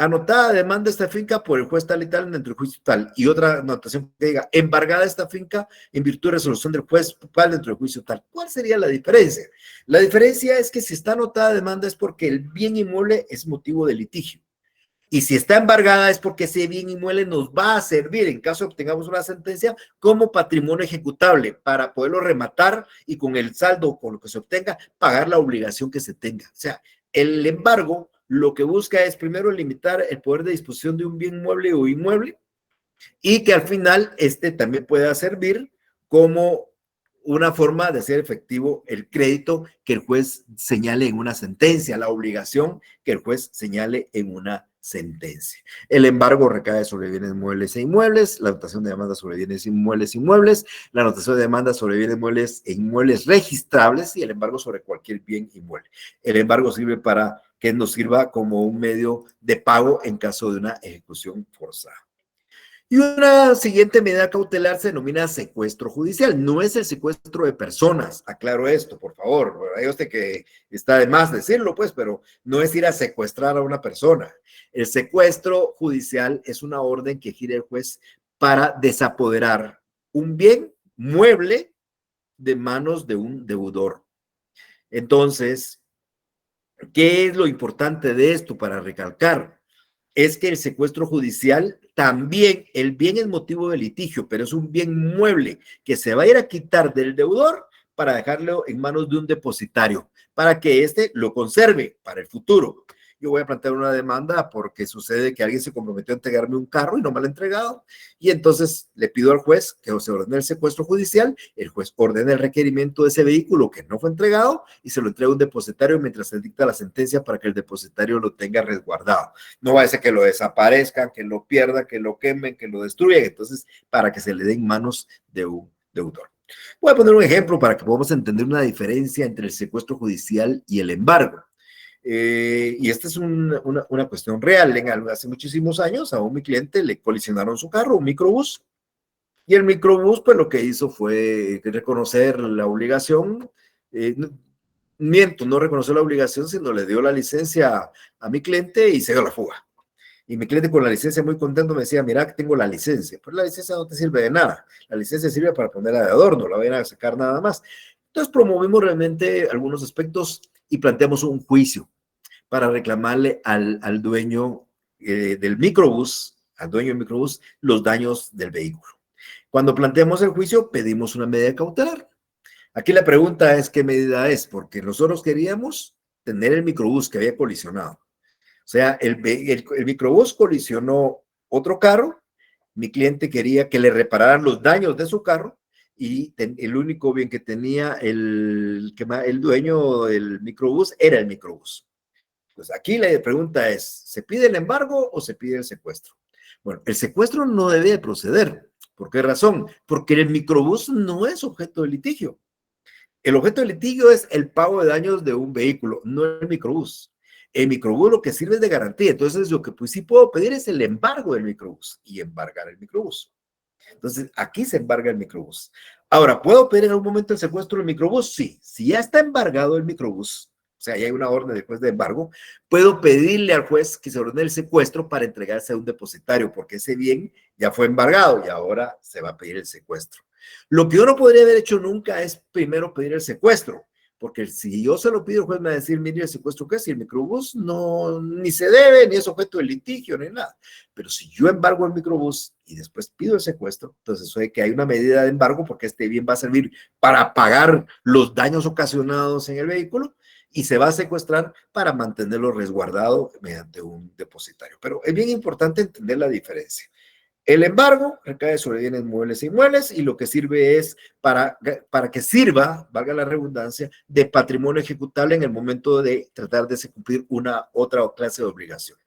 anotada demanda esta finca por el juez tal y tal dentro del juicio tal, y otra anotación que diga embargada esta finca en virtud de resolución del juez tal dentro del juicio tal. ¿Cuál sería la diferencia? La diferencia es que si está anotada demanda es porque el bien inmueble es motivo de litigio. Y si está embargada es porque ese bien inmueble nos va a servir, en caso de obtengamos una sentencia, como patrimonio ejecutable para poderlo rematar y con el saldo, con lo que se obtenga, pagar la obligación que se tenga. O sea, el embargo lo que busca es primero limitar el poder de disposición de un bien mueble o inmueble y que al final este también pueda servir como una forma de hacer efectivo el crédito que el juez señale en una sentencia, la obligación que el juez señale en una sentencia. El embargo recae sobre bienes muebles e inmuebles, la anotación de demanda sobre bienes inmuebles e inmuebles, la anotación de demanda sobre bienes muebles e inmuebles registrables y el embargo sobre cualquier bien inmueble. El embargo sirve para que nos sirva como un medio de pago en caso de una ejecución forzada. Y una siguiente medida cautelar se denomina secuestro judicial. No es el secuestro de personas, aclaro esto, por favor. Hay usted que está de más decirlo, pues, pero no es ir a secuestrar a una persona. El secuestro judicial es una orden que gira el juez para desapoderar un bien mueble de manos de un deudor. Entonces, ¿qué es lo importante de esto para recalcar? Es que el secuestro judicial también, el bien es motivo de litigio, pero es un bien mueble que se va a ir a quitar del deudor para dejarlo en manos de un depositario, para que éste lo conserve para el futuro. Yo voy a plantear una demanda porque sucede que alguien se comprometió a entregarme un carro y no me lo ha entregado, y entonces le pido al juez que se ordene el secuestro judicial, el juez ordena el requerimiento de ese vehículo que no fue entregado y se lo entrega a un depositario mientras se dicta la sentencia para que el depositario lo tenga resguardado. No va a ser que lo desaparezcan, que lo pierdan, que lo quemen, que lo destruyan, entonces para que se le den manos de un deudor. Voy a poner un ejemplo para que podamos entender una diferencia entre el secuestro judicial y el embargo. Y esta es una cuestión real. Hace muchísimos años a mi cliente le colisionaron su carro, un microbús, y el microbús pues lo que hizo fue reconocer la obligación, miento, no reconoció la obligación, sino le dio la licencia a mi cliente y se dio la fuga. Y mi cliente con la licencia muy contento me decía, mira que tengo la licencia. Pues la licencia no te sirve de nada. La licencia sirve para ponerla de adorno, la vayan a sacar nada más. Entonces promovimos realmente algunos aspectos y planteamos un juicio para reclamarle al dueño del microbús, al dueño del microbús, los daños del vehículo. Cuando planteamos el juicio, pedimos una medida cautelar. Aquí la pregunta es, ¿qué medida es? Porque nosotros queríamos tener el microbús que había colisionado. O sea, el microbús colisionó otro carro, mi cliente quería que le repararan los daños de su carro y el único bien que tenía el dueño del microbús era el microbús. Pues aquí la pregunta es, ¿se pide el embargo o se pide el secuestro? Bueno, el secuestro no debe de proceder. ¿Por qué razón? Porque el microbús no es objeto de litigio. El objeto de litigio es el pago de daños de un vehículo, no el microbús. El microbús lo que sirve es de garantía. Entonces, lo que pues sí puedo pedir es el embargo del microbús y embargar el microbús. Entonces, aquí se embarga el microbús. Ahora, ¿puedo pedir en algún momento el secuestro del microbús? Sí. Si ya está embargado el microbús, o sea, ya hay una orden después de embargo, puedo pedirle al juez que se ordene el secuestro para entregarse a un depositario, porque ese bien ya fue embargado y ahora se va a pedir el secuestro. Lo que yo no podría haber hecho nunca es primero pedir el secuestro, porque si yo se lo pido, el juez me va a decir, mire, el secuestro qué es, si el microbús no, ni se debe, ni es objeto de litigio, ni nada. Pero si yo embargo el microbús y después pido el secuestro, entonces suele que hay una medida de embargo porque este bien va a servir para pagar los daños ocasionados en el vehículo y se va a secuestrar para mantenerlo resguardado mediante un depositario. Pero es bien importante entender la diferencia. El embargo recae sobre bienes muebles e inmuebles y lo que sirve es para que sirva, valga la redundancia, de patrimonio ejecutable en el momento de tratar de cumplir una otra clase de obligación.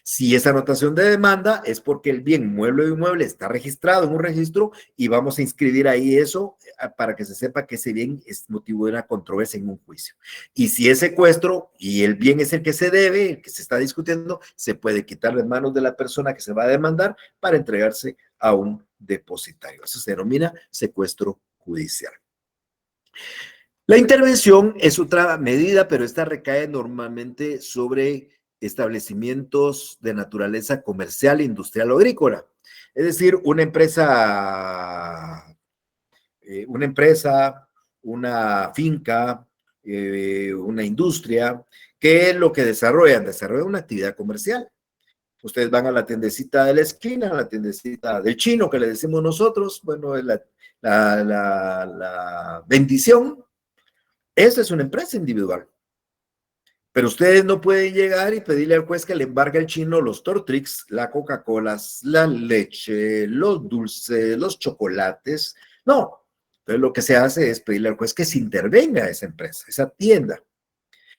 Si esa anotación de demanda es porque el bien mueble o inmueble está registrado en un registro y vamos a inscribir ahí eso para que se sepa que ese bien es motivo de una controversia en un juicio. Y si es secuestro y el bien es el que se debe, el que se está discutiendo, se puede quitar de manos de la persona que se va a demandar para entregarse a un depositario. Eso se denomina secuestro judicial. La intervención es otra medida, pero esta recae normalmente sobre establecimientos de naturaleza comercial, industrial o agrícola. Es decir, una finca, una industria, ¿qué es lo que desarrollan? Desarrollan una actividad comercial. Ustedes van a la tiendecita de la esquina, a la tiendecita del chino que le decimos nosotros, bueno, es la bendición. Esa es una empresa individual. Pero ustedes no pueden llegar y pedirle al juez que le embargue al chino los Tortrix, la Coca-Cola, la leche, los dulces, los chocolates. No. Entonces lo que se hace es pedirle al juez que se intervenga a esa empresa, esa tienda.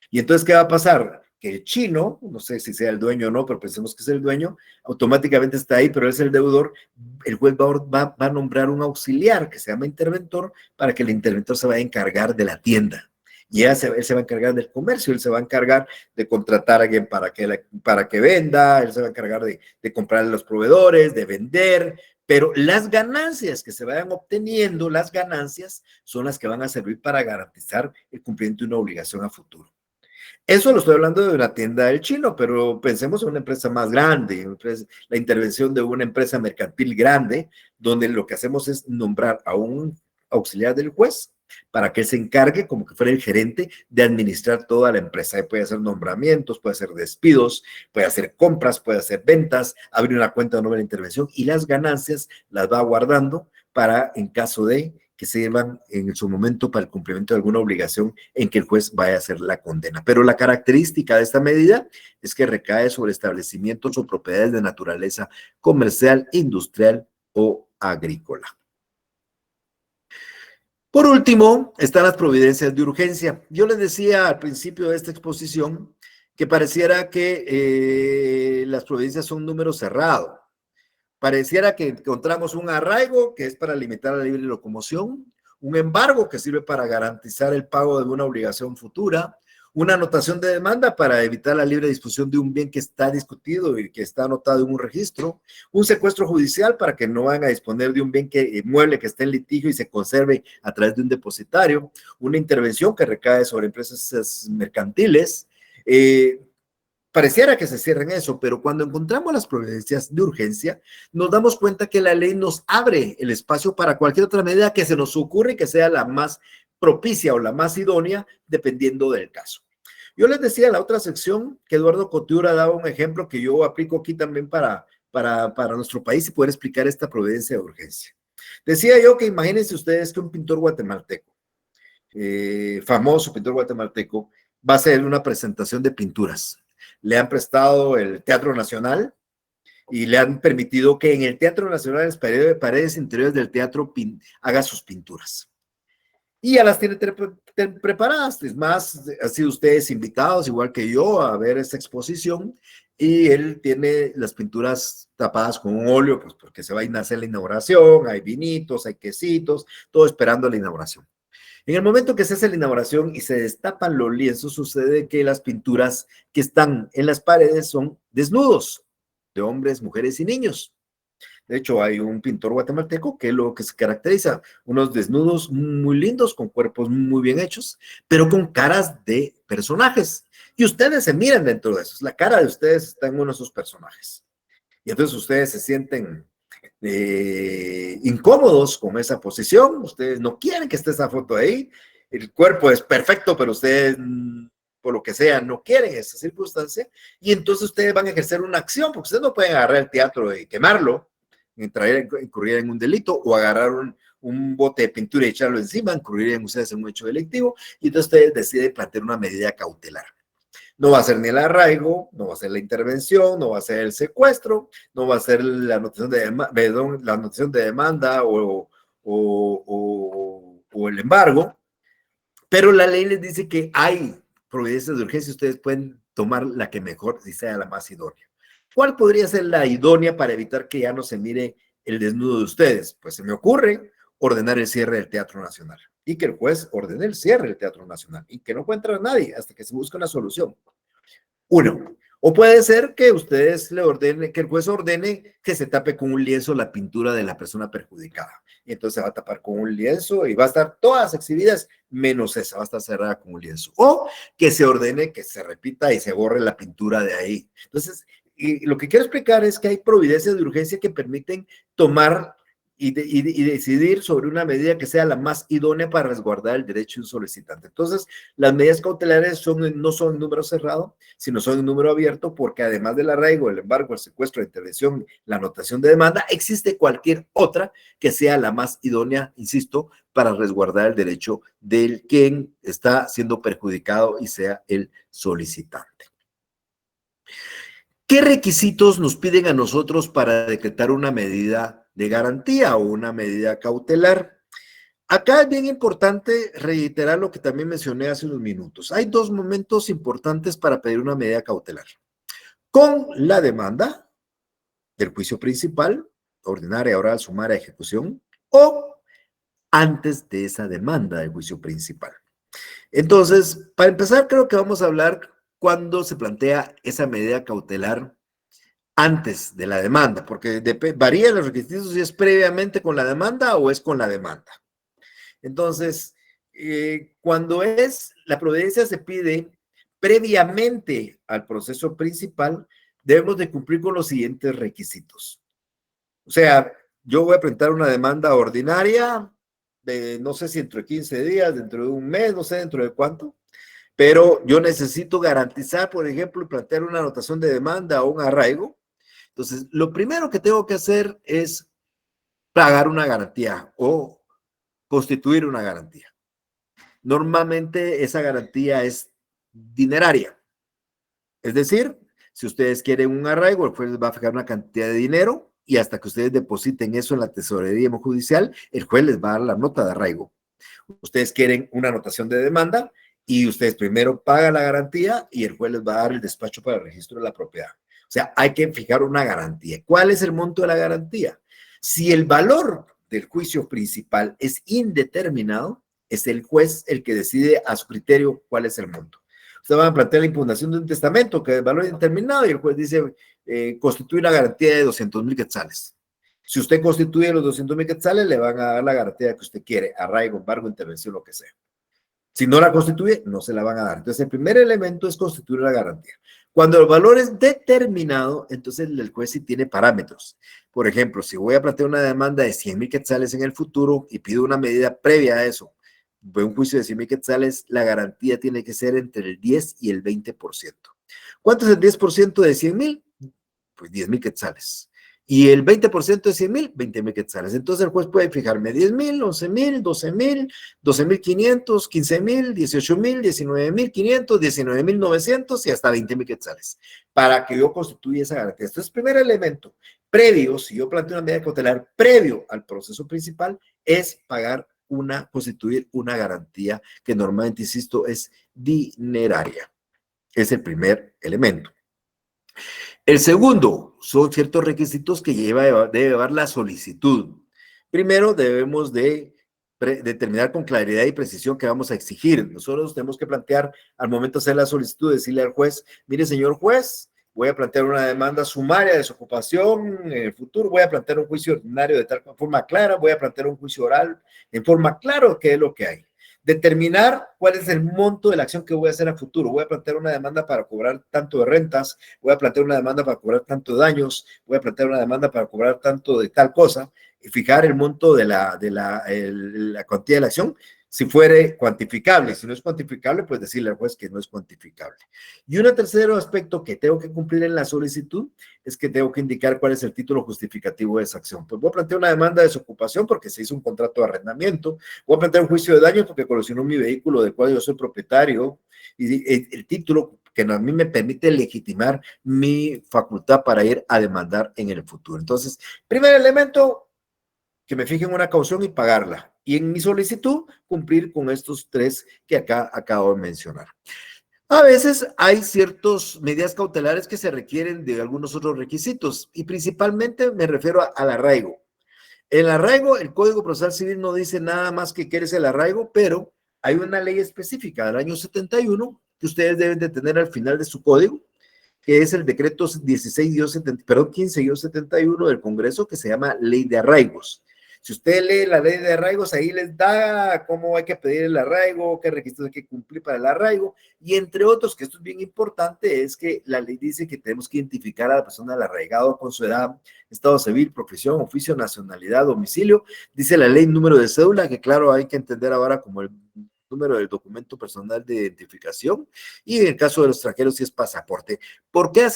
Y entonces, ¿qué va a pasar? Que el chino, no sé si sea el dueño o no, pero pensemos que es el dueño, automáticamente está ahí, pero es el deudor. El juez va a nombrar un auxiliar que se llama interventor para que el interventor se vaya a encargar de la tienda. Y él se va a encargar del comercio, él se va a encargar de contratar a alguien para que venda, él se va a encargar de comprar a los proveedores, de vender, pero las ganancias que se vayan obteniendo, las ganancias son las que van a servir para garantizar el cumplimiento de una obligación a futuro. Eso lo estoy hablando de una tienda del chino, pero pensemos en una empresa más grande, la intervención de una empresa mercantil grande, donde lo que hacemos es nombrar a un auxiliar del juez para que se encargue, como que fuera el gerente, de administrar toda la empresa. Ahí puede hacer nombramientos, puede hacer despidos, puede hacer compras, puede hacer ventas, abrir una cuenta de nueva intervención y las ganancias las va guardando para, en caso de que sirvan en su momento para el cumplimiento de alguna obligación en que el juez vaya a hacer la condena. Pero la característica de esta medida es que recae sobre establecimientos o propiedades de naturaleza comercial, industrial o agrícola. Por último, están las providencias de urgencia. Yo les decía al principio de esta exposición que pareciera que las providencias son un número cerrado. Pareciera que encontramos un arraigo que es para limitar la libre locomoción, un embargo que sirve para garantizar el pago de una obligación futura, una anotación de demanda para evitar la libre disposición de un bien que está discutido y que está anotado en un registro, un secuestro judicial para que no van a disponer de un bien mueble que esté en litigio y se conserve a través de un depositario, una intervención que recae sobre empresas mercantiles. Pareciera que se cierra en eso, pero cuando encontramos las providencias de urgencia, nos damos cuenta que la ley nos abre el espacio para cualquier otra medida que se nos ocurra y que sea la más propicia o la más idónea, dependiendo del caso. Yo les decía en la otra sección que Eduardo Cotiura daba un ejemplo que yo aplico aquí también para nuestro país y poder explicar esta providencia de urgencia. Decía yo que imagínense ustedes que un pintor guatemalteco, famoso pintor guatemalteco, va a hacer una presentación de pinturas. Le han prestado el Teatro Nacional y le han permitido que en el Teatro Nacional, en las paredes interiores del teatro, haga sus pinturas. Y ya las tiene preparadas. Es más, han sido ustedes invitados, igual que yo, a ver esta exposición. Y él tiene las pinturas tapadas con un óleo, pues porque se va a hacer la inauguración, hay vinitos, hay quesitos, todo esperando la inauguración. En el momento que se hace la inauguración y se destapan los lienzos, sucede que las pinturas que están en las paredes son desnudos de hombres, mujeres y niños. De hecho, hay un pintor guatemalteco que es lo que se caracteriza, unos desnudos muy lindos, con cuerpos muy bien hechos, pero con caras de personajes. Y ustedes se miran dentro de eso, la cara de ustedes está en uno de esos personajes. Y entonces ustedes se sienten incómodos con esa posición, ustedes no quieren que esté esa foto ahí, el cuerpo es perfecto, pero ustedes, por lo que sea, no quieren esa circunstancia, y entonces ustedes van a ejercer una acción, porque ustedes no pueden agarrar el teatro y quemarlo, incurrir en un delito, o agarrar un bote de pintura y echarlo encima, incurrir en ustedes en un hecho delictivo, y entonces ustedes deciden plantear una medida cautelar. No va a ser ni el arraigo, no va a ser la intervención, no va a ser el secuestro, no va a ser la anotación de demanda o el embargo, pero la ley les dice que hay providencias de urgencia, ustedes pueden tomar la que mejor y sea la más idónea. ¿Cuál podría ser la idónea para evitar que ya no se mire el desnudo de ustedes? Pues se me ocurre ordenar el cierre del Teatro Nacional y que el juez ordene el cierre del Teatro Nacional y que no pueda entrar nadie hasta que se busque una solución. Uno. O puede ser que ustedes le ordenen, que el juez ordene que se tape con un lienzo la pintura de la persona perjudicada. Y entonces se va a tapar con un lienzo y va a estar todas exhibidas, menos esa, va a estar cerrada con un lienzo. O que se ordene que se repita y se borre la pintura de ahí. Entonces, y lo que quiero explicar es que hay providencias de urgencia que permiten tomar y decidir sobre una medida que sea la más idónea para resguardar el derecho de un solicitante. Entonces, las medidas cautelares no son en número cerrado, sino son en número abierto, porque además del arraigo, el embargo, el secuestro, la intervención, la anotación de demanda, existe cualquier otra que sea la más idónea, insisto, para resguardar el derecho del quien está siendo perjudicado y sea el solicitante. ¿Qué requisitos nos piden a nosotros para decretar una medida de garantía o una medida cautelar? Acá es bien importante reiterar lo que también mencioné hace unos minutos. Hay dos momentos importantes para pedir una medida cautelar. Con la demanda del juicio principal, ordinaria, oral, sumaria, ejecución, o antes de esa demanda del juicio principal. Entonces, para empezar, creo que vamos a hablar cuando se plantea esa medida cautelar antes de la demanda, porque varía los requisitos si es previamente con la demanda o es con la demanda. Entonces, cuando la providencia se pide previamente al proceso principal, debemos de cumplir con los siguientes requisitos. O sea, yo voy a presentar una demanda ordinaria de no sé si dentro de 15 días, dentro de un mes, no sé dentro de cuánto, pero yo necesito garantizar, por ejemplo, plantear una anotación de demanda o un arraigo. Entonces, lo primero que tengo que hacer es pagar una garantía o constituir una garantía. Normalmente esa garantía es dineraria. Es decir, si ustedes quieren un arraigo, el juez les va a fijar una cantidad de dinero y hasta que ustedes depositen eso en la tesorería judicial, el juez les va a dar la nota de arraigo. Ustedes quieren una anotación de demanda y ustedes primero pagan la garantía y el juez les va a dar el despacho para el registro de la propiedad. O sea, hay que fijar una garantía. ¿Cuál es el monto de la garantía? Si el valor del juicio principal es indeterminado, es el juez el que decide a su criterio cuál es el monto. Ustedes van a plantear la impugnación de un testamento que es valor indeterminado y el juez dice, constituye una garantía de 200,000 quetzales. Si usted constituye los 200,000 quetzales, le van a dar la garantía que usted quiere, arraigo, embargo, intervención, lo que sea. Si no la constituye, no se la van a dar. Entonces, el primer elemento es constituir la garantía. Cuando el valor es determinado, entonces el juez sí tiene parámetros. Por ejemplo, si voy a plantear una demanda de 100,000 quetzales en el futuro y pido una medida previa a eso, de un juicio de 100,000 quetzales, la garantía tiene que ser entre el 10 y el 20%. ¿Cuánto es el 10% de 100,000? Pues 10,000 quetzales. Y el 20% de 100,000, 20,000 quetzales. Entonces el juez puede fijarme 10,000, 11,000, 12,000, 12,500, 15,000, 18,000, 19,500, 19,900 y hasta 20,000 quetzales para que yo constituya esa garantía. Esto es primer elemento. Previo, si yo planteo una medida cautelar previo al proceso principal, es constituir una garantía que normalmente, insisto, es dineraria. Es el primer elemento. El segundo son ciertos requisitos que debe llevar la solicitud. Primero, debemos de determinar con claridad y precisión qué vamos a exigir. Nosotros tenemos que plantear al momento de hacer la solicitud, decirle al juez, mire, señor juez, voy a plantear una demanda sumaria de desocupación en el futuro, voy a plantear un juicio ordinario de tal forma clara, voy a plantear un juicio oral en forma clara, qué es lo que hay. Determinar cuál es el monto de la acción que voy a hacer a futuro. Voy a plantear una demanda para cobrar tanto de rentas, voy a plantear una demanda para cobrar tanto de daños, voy a plantear una demanda para cobrar tanto de tal cosa, y fijar el monto de la cuantía de la acción, si fuere cuantificable. Si no es cuantificable, pues decirle al juez que no es cuantificable. Y un tercer aspecto que tengo que cumplir en la solicitud es que tengo que indicar cuál es el título justificativo de esa acción. Pues voy a plantear una demanda de desocupación porque se hizo un contrato de arrendamiento, voy a plantear un juicio de daños porque colisionó mi vehículo del cual yo soy propietario, y el título que a mí me permite legitimar mi facultad para ir a demandar en el futuro. Entonces, primer elemento, que me fijen una caución y pagarla. Y en mi solicitud, cumplir con estos tres que acá acabo de mencionar. A veces hay ciertas medidas cautelares que se requieren de algunos otros requisitos y principalmente me refiero al arraigo. El arraigo, el Código Procesal Civil no dice nada más que qué es el arraigo, pero hay una ley específica del año 71 que ustedes deben de tener al final de su código, que es el decreto 15-71 del Congreso, que se llama Ley de Arraigos. Si usted lee la ley de arraigos, ahí les da cómo hay que pedir el arraigo, qué requisitos hay que cumplir para el arraigo, y entre otros, que esto es bien importante, es que la ley dice que tenemos que identificar a la persona del arraigado con su edad, estado civil, profesión, oficio, nacionalidad, domicilio. Dice la ley número de cédula, que claro, hay que entender ahora como el número del documento personal de identificación, y en el caso de los extranjeros si es pasaporte. ¿Por qué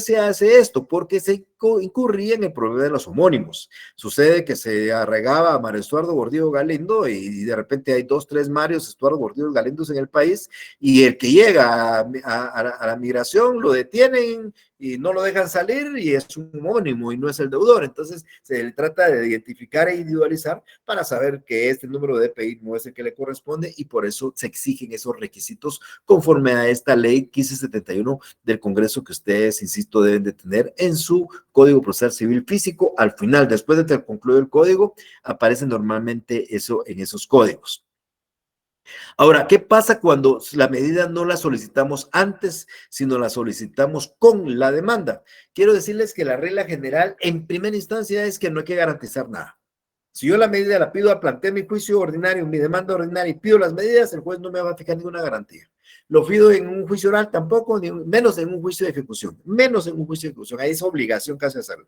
se hace esto? Porque se incurría en el problema de los homónimos. Sucede que se arraigaba a Mario Estuardo Gordillo Galindo y de repente hay 2, 3 Marios Estuardo Gordillo Galindos en el país, y el que llega a la migración lo detienen y no lo dejan salir y es un homónimo y no es el deudor. Entonces se le trata de identificar e individualizar para saber que este número de DPI no es el que le corresponde, y por eso se exigen esos requisitos conforme a esta ley 1571 del Congreso, que ustedes, insisto, deben de tener en su Código Procesal Civil Físico. Al final, después de que concluye el código, aparece normalmente eso en esos códigos. Ahora, ¿qué pasa cuando la medida no la solicitamos antes, sino la solicitamos con la demanda? Quiero decirles que la regla general en primera instancia es que no hay que garantizar nada. Si yo la medida la pido, plantear mi juicio ordinario, mi demanda ordinaria, y pido las medidas, el juez no me va a fijar ninguna garantía. Lo pido en un juicio oral tampoco, ni menos en un juicio de ejecución, ahí es obligación casi hacerlo.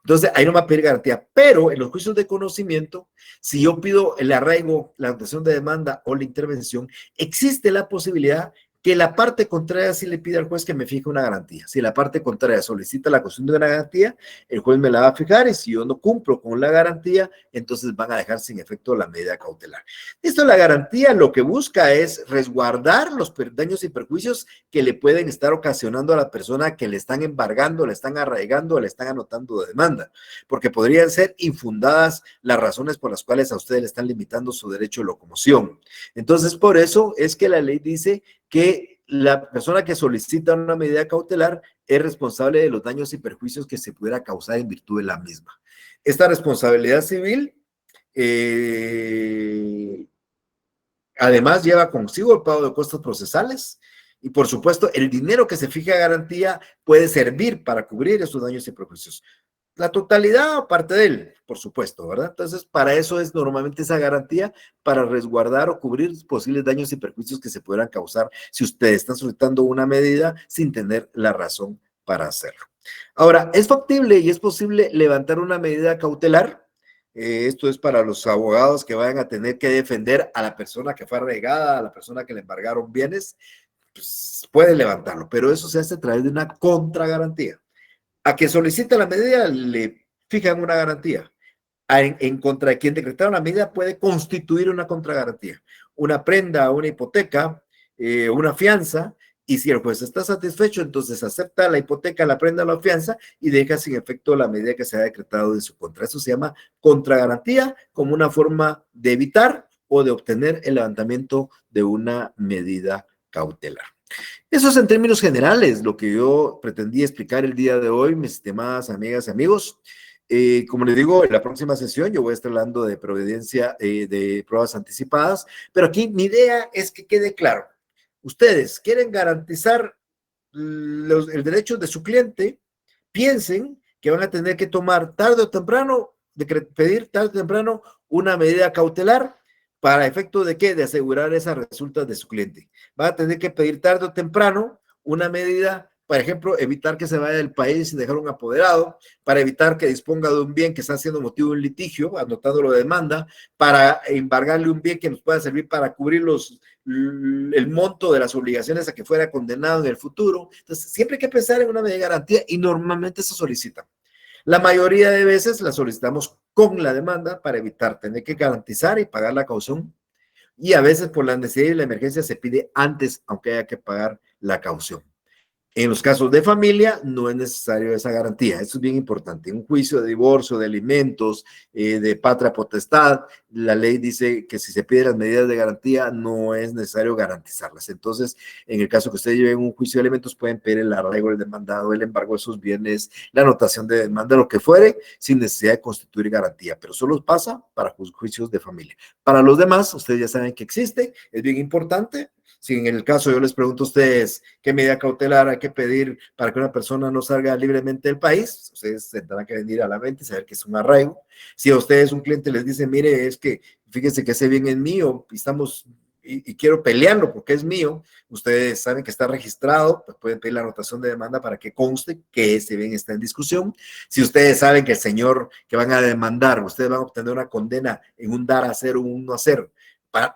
Entonces, ahí no me va a pedir garantía, pero en los juicios de conocimiento, si yo pido el arraigo, la anotación de demanda o la intervención, existe la posibilidad que la parte contraria sí le pida al juez que me fije una garantía. Si la parte contraria solicita la cuestión de una garantía, el juez me la va a fijar, y si yo no cumplo con la garantía, entonces van a dejar sin efecto la medida cautelar. Esto, la garantía lo que busca es resguardar los daños y perjuicios que le pueden estar ocasionando a la persona que le están embargando, le están arraigando, le están anotando de demanda, porque podrían ser infundadas las razones por las cuales a ustedes le están limitando su derecho de locomoción. Entonces, por eso es que la ley dice que la persona que solicita una medida cautelar es responsable de los daños y perjuicios que se pudiera causar en virtud de la misma. Esta responsabilidad civil además lleva consigo el pago de costos procesales, y por supuesto el dinero que se fija a garantía puede servir para cubrir esos daños y perjuicios. La totalidad o parte de él, por supuesto, ¿verdad? Entonces, para eso es normalmente esa garantía, para resguardar o cubrir posibles daños y perjuicios que se pudieran causar si ustedes están solicitando una medida sin tener la razón para hacerlo. Ahora, es factible y es posible levantar una medida cautelar. Esto es para los abogados que vayan a tener que defender a la persona que fue arraigada, a la persona que le embargaron bienes, pues pueden levantarlo, pero eso se hace a través de una contragarantía. A quien solicita la medida le fijan una garantía. En contra de quien decretaron la medida puede constituir una contragarantía, una prenda, una hipoteca, una fianza, y si el juez está satisfecho, entonces acepta la hipoteca, la prenda o la fianza y deja sin efecto la medida que se ha decretado en su contra. Eso se llama contragarantía, como una forma de evitar o de obtener el levantamiento de una medida cautelar. Eso es en términos generales lo que yo pretendí explicar el día de hoy, mis estimadas amigas y amigos. Como les digo, en la próxima sesión yo voy a estar hablando de providencia de pruebas anticipadas, pero aquí mi idea es que quede claro. Ustedes quieren garantizar el derecho de su cliente, piensen que van a tener que tomar tarde o temprano, pedir tarde o temprano una medida cautelar. ¿Para efecto de qué? De asegurar esas resultas de su cliente. Va a tener que pedir tarde o temprano una medida, por ejemplo, evitar que se vaya del país sin dejar un apoderado, para evitar que disponga de un bien que está siendo motivo de un litigio, anotándolo de demanda, para embargarle un bien que nos pueda servir para cubrir el monto de las obligaciones a que fuera condenado en el futuro. Entonces, siempre hay que pensar en una medida de garantía, y normalmente se solicita. La mayoría de veces la solicitamos con la demanda para evitar tener que garantizar y pagar la caución, y a veces por la necesidad y la emergencia se pide antes, aunque haya que pagar la caución. En los casos de familia no es necesario esa garantía. Esto es bien importante. En un juicio de divorcio, de alimentos, de patria potestad, la ley dice que si se piden las medidas de garantía no es necesario garantizarlas. Entonces, en el caso que ustedes lleven un juicio de alimentos, pueden pedir el arraigo del demandado, el embargo de sus bienes, la anotación de demanda, lo que fuere, sin necesidad de constituir garantía. Pero solo pasa para juicios de familia. Para los demás, ustedes ya saben que existe. Es bien importante. Si en el caso yo les pregunto a ustedes qué medida cautelar hay que pedir para que una persona no salga libremente del país, ustedes tendrán que venir a la mente y saber que es un arraigo. Si a ustedes un cliente les dice, mire, es que fíjese que ese bien es mío y quiero pelearlo porque es mío, ustedes saben que está registrado, pues pueden pedir la anotación de demanda para que conste que ese bien está en discusión. Si ustedes saben que el señor que van a demandar, ustedes van a obtener una condena en un dar a cero, un 1-0,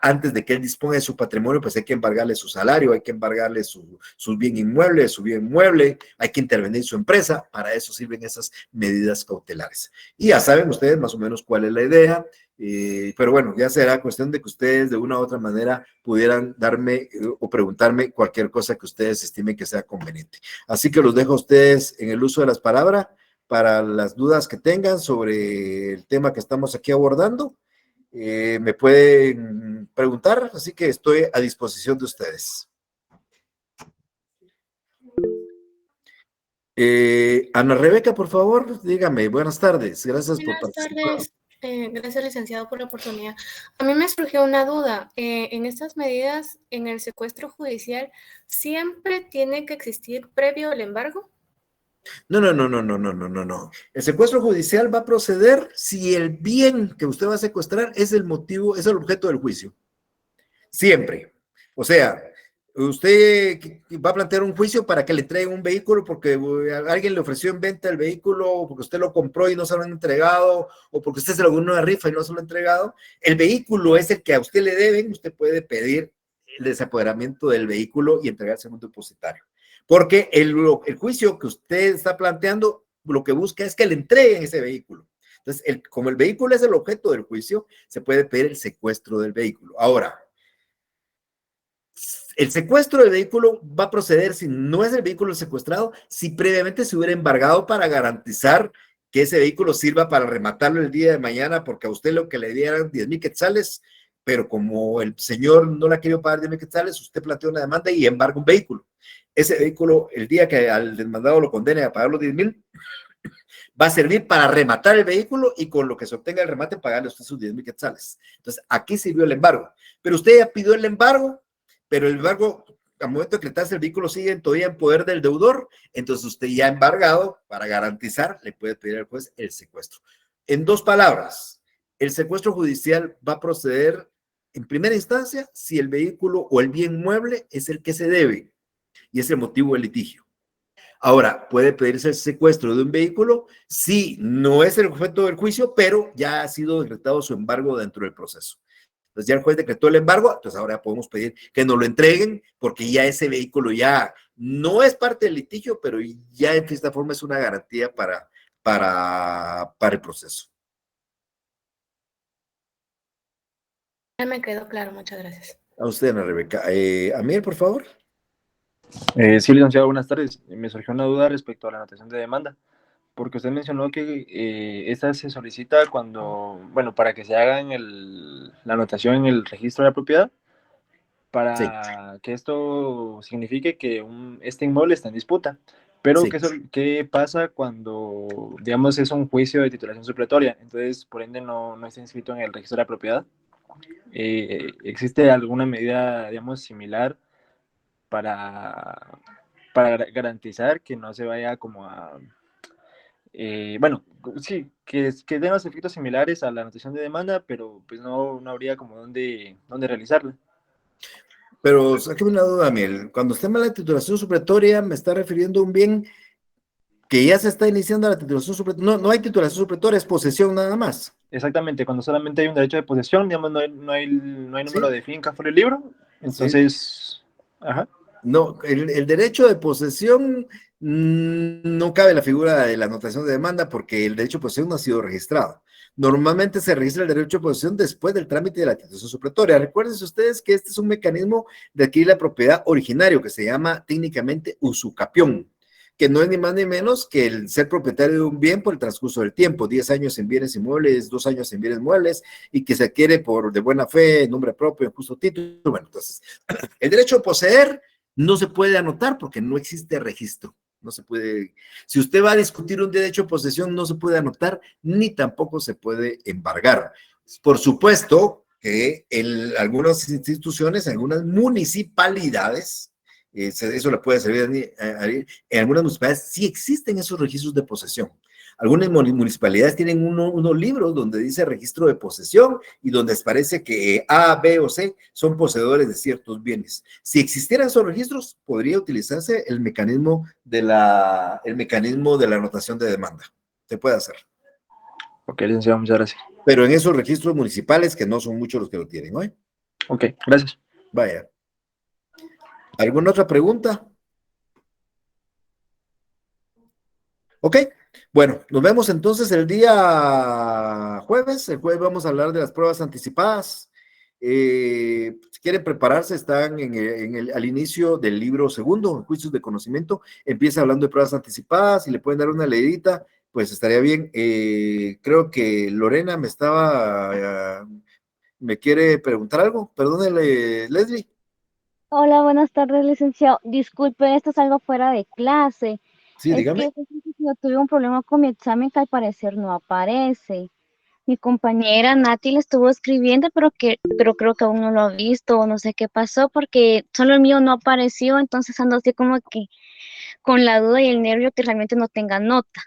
antes de que él disponga de su patrimonio, pues hay que embargarle su salario, hay que embargarle su bien inmueble, su bien mueble, hay que intervenir en su empresa. Para eso sirven esas medidas cautelares. Y ya saben ustedes más o menos cuál es la idea. Pero bueno, ya será cuestión de que ustedes de una u otra manera pudieran darme o preguntarme cualquier cosa que ustedes estimen que sea conveniente. Así que los dejo a ustedes en el uso de las palabras para las dudas que tengan sobre el tema que estamos aquí abordando. Me pueden preguntar, así que estoy a disposición de ustedes. Ana Rebeca, por favor, dígame. Buenas tardes. Gracias por participar. Buenas tardes. Gracias, licenciado, por la oportunidad. A mí me surgió una duda. En estas medidas, en el secuestro judicial, ¿siempre tiene que existir previo el embargo? No. El secuestro judicial va a proceder si el bien que usted va a secuestrar es el motivo, es el objeto del juicio. Siempre. O sea, usted va a plantear un juicio para que le traigan un vehículo porque alguien le ofreció en venta el vehículo, o porque usted lo compró y no se lo han entregado, o porque usted se lo ganó en una rifa y no se lo ha entregado. El vehículo es el que a usted le deben, usted puede pedir el desapoderamiento del vehículo y entregarse a un depositario. Porque el juicio que usted está planteando, lo que busca es que le entreguen ese vehículo. Entonces, como el vehículo es el objeto del juicio, se puede pedir el secuestro del vehículo. Ahora, el secuestro del vehículo va a proceder si no es el vehículo secuestrado, si previamente se hubiera embargado para garantizar que ese vehículo sirva para rematarlo el día de mañana, porque a usted lo que le dieran 10,000 quetzales, pero como el señor no le ha querido pagar 10,000 quetzales, usted plantea una demanda y embarga un vehículo. Ese vehículo, el día que al demandado lo condene a pagar los 10,000, va a servir para rematar el vehículo y con lo que se obtenga el remate pagarle a usted sus 10,000 quetzales. Entonces, aquí sirvió el embargo. Pero usted ya pidió el embargo, pero el embargo, al momento de decretarse el vehículo sigue todavía en poder del deudor, entonces usted ya embargado, para garantizar, le puede pedir al juez el secuestro. En dos palabras, el secuestro judicial va a proceder en primera instancia si el vehículo o el bien mueble es el que se debe y es el motivo del litigio. Ahora, puede pedirse el secuestro de un vehículo si no es el objeto del juicio, pero ya ha sido decretado su embargo dentro del proceso. Entonces ya el juez decretó el embargo, entonces ahora podemos pedir que nos lo entreguen porque ya ese vehículo ya no es parte del litigio, pero ya en esta forma es una garantía para el proceso. Ya me quedó claro, muchas gracias. A usted, Ana Rebeca. Amir, por favor. Sí, licenciado, buenas tardes. Me surgió una duda respecto a la anotación de demanda, porque usted mencionó que esta se solicita cuando, bueno, para que se haga la anotación en el registro de la propiedad, para Sí. que esto signifique que este inmueble está en disputa. Pero, Sí. ¿qué pasa cuando, digamos, es un juicio de titulación supletoria? Entonces, por ende, no está inscrito en el registro de la propiedad. ¿Existe alguna medida, digamos, similar para garantizar que no se vaya como a... bueno, sí, que tenga los efectos similares a la anotación de demanda, pero pues no habría como dónde realizarla? Pero sáqueme una duda, Miel. Cuando usted me habla de titulación supletoria, me está refiriendo a un bien que ya se está iniciando la titulación supletoria. No hay titulación supletoria, es posesión nada más. Exactamente, cuando solamente hay un derecho de posesión, digamos, no hay número ¿Sí? de finca por el libro, entonces, Sí. ajá. No, el derecho de posesión no cabe la figura de la anotación de demanda porque el derecho de posesión no ha sido registrado. Normalmente se registra el derecho de posesión después del trámite de la titulación supletoria. Recuerden ustedes que este es un mecanismo de adquirir la propiedad originario que se llama técnicamente usucapión, que no es ni más ni menos que el ser propietario de un bien por el transcurso del tiempo, 10 años en bienes inmuebles, 2 años en bienes muebles, y que se adquiere de buena fe, en nombre propio, en justo título. Bueno, entonces, el derecho a poseer no se puede anotar porque no existe registro. No se puede, si usted va a discutir un derecho de posesión, no se puede anotar ni tampoco se puede embargar. Por supuesto que en algunas instituciones, en algunas municipalidades, eso le puede servir en algunas municipalidades sí existen esos registros de posesión. Algunas municipalidades tienen unos libros donde dice registro de posesión y donde parece que A, B o C son poseedores de ciertos bienes. Si existieran esos registros, podría utilizarse el mecanismo de la anotación de demanda. Se puede hacer. Ok, licenciado, muchas gracias. Pero en esos registros municipales, que no son muchos los que lo tienen, ¿no? Ok, gracias. Vaya. ¿Alguna otra pregunta? Ok. Bueno, nos vemos entonces el día jueves. El jueves vamos a hablar de las pruebas anticipadas. Si quieren prepararse, están al inicio del libro segundo, Juicios de Conocimiento. Empieza hablando de pruebas anticipadas y le pueden dar una leidita, pues estaría bien. Creo que Lorena me quiere preguntar algo. Perdónele, Leslie. Hola, buenas tardes, licenciado. Disculpe, esto es algo fuera de clase. Sí, Es dígame. que yo tuve un problema con mi examen que al parecer no aparece. Mi compañera Nati le estuvo escribiendo, pero creo que aún no lo ha visto o no sé qué pasó porque solo el mío no apareció, entonces ando así como que con la duda y el nervio que realmente no tenga nota.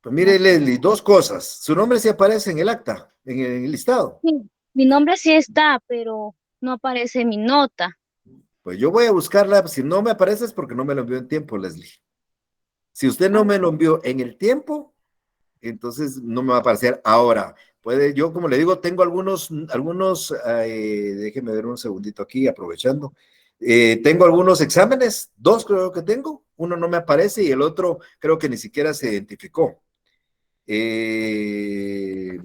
Pues mire, Leslie, dos cosas. Su nombre sí aparece en el acta, en el listado. Sí, mi nombre sí está, pero no aparece mi nota. Pues yo voy a buscarla. Si no me aparece es porque no me lo envió en tiempo, Leslie. Si usted no me lo envió en el tiempo, entonces no me va a aparecer ahora. Yo como le digo, tengo algunos, déjeme ver un segundito aquí, aprovechando. Tengo algunos exámenes, dos creo que tengo. Uno no me aparece y el otro creo que ni siquiera se identificó. Déjeme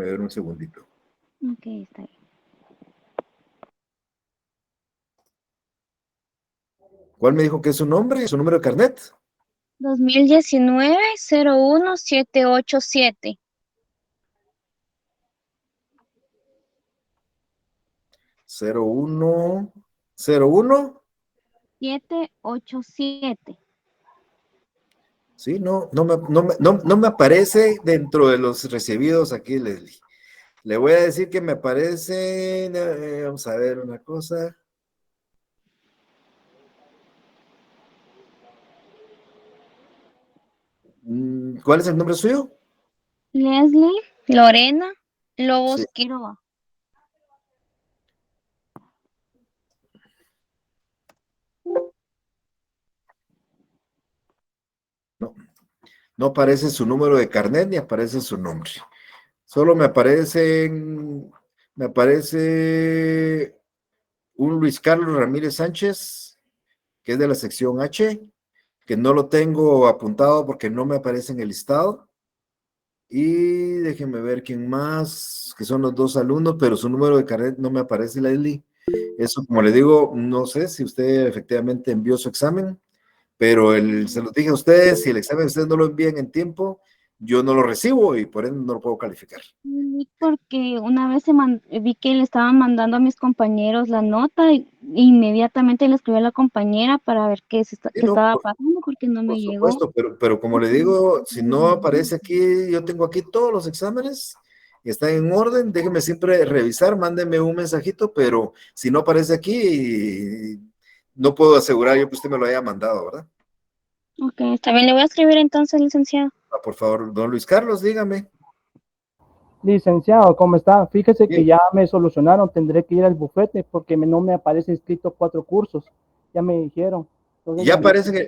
ver un segundito. Ok, está bien. ¿Cuál me dijo que es su nombre? ¿Su número de carnet? 2019-01787. 0101. 787. Sí, no me aparece dentro de los recibidos aquí, Leslie. Le voy a decir que me aparece, vamos a ver una cosa. ¿Cuál es el nombre suyo? Leslie Lorena Sí, Lobos Quiroga. no aparece su número de carnet ni aparece su nombre. Solo me aparece un Luis Carlos Ramírez Sánchez, que es de la sección H, que no lo tengo apuntado porque no me aparece en el listado. Y déjenme ver quién más, que son los dos alumnos, pero su número de carnet no me aparece, Leslie. Eso, como le digo, no sé si usted efectivamente envió su examen, pero se lo dije a ustedes, si el examen ustedes no lo envían en tiempo, yo no lo recibo y por ende no lo puedo calificar. Porque una vez vi que le estaban mandando a mis compañeros la nota y inmediatamente le escribí a la compañera para ver qué Sí, no, estaba pasando porque no por me llegó. supuesto, pero como le digo, si no aparece aquí, yo tengo aquí todos los exámenes, están en orden, déjeme siempre revisar, mándeme un mensajito, pero si no aparece aquí, no puedo asegurar yo que usted me lo haya mandado, ¿verdad? Ok, está bien, le voy a escribir entonces, licenciado. Por favor, don Luis Carlos, dígame. Licenciado, ¿cómo está? Fíjese que Bien. ya me solucionaron, tendré que ir al bufete porque no me aparece inscrito 4 cursos, ya me dijeron. Entonces,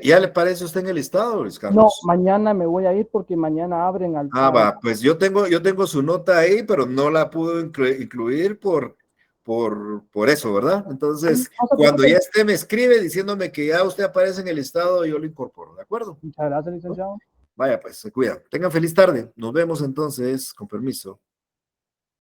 ¿Ya le parece usted en el listado, Luis no, Carlos? mañana me voy a ir porque mañana abren al... Va, pues yo tengo su nota ahí, pero no la pude incluir por eso, ¿verdad? Entonces, No se cuando preocupe. ya esté, me escribe diciéndome que ya usted aparece en el listado, yo lo incorporo, ¿de acuerdo? Muchas gracias, licenciado. Vaya, pues, se cuida. Tengan feliz tarde. Nos vemos entonces, con permiso.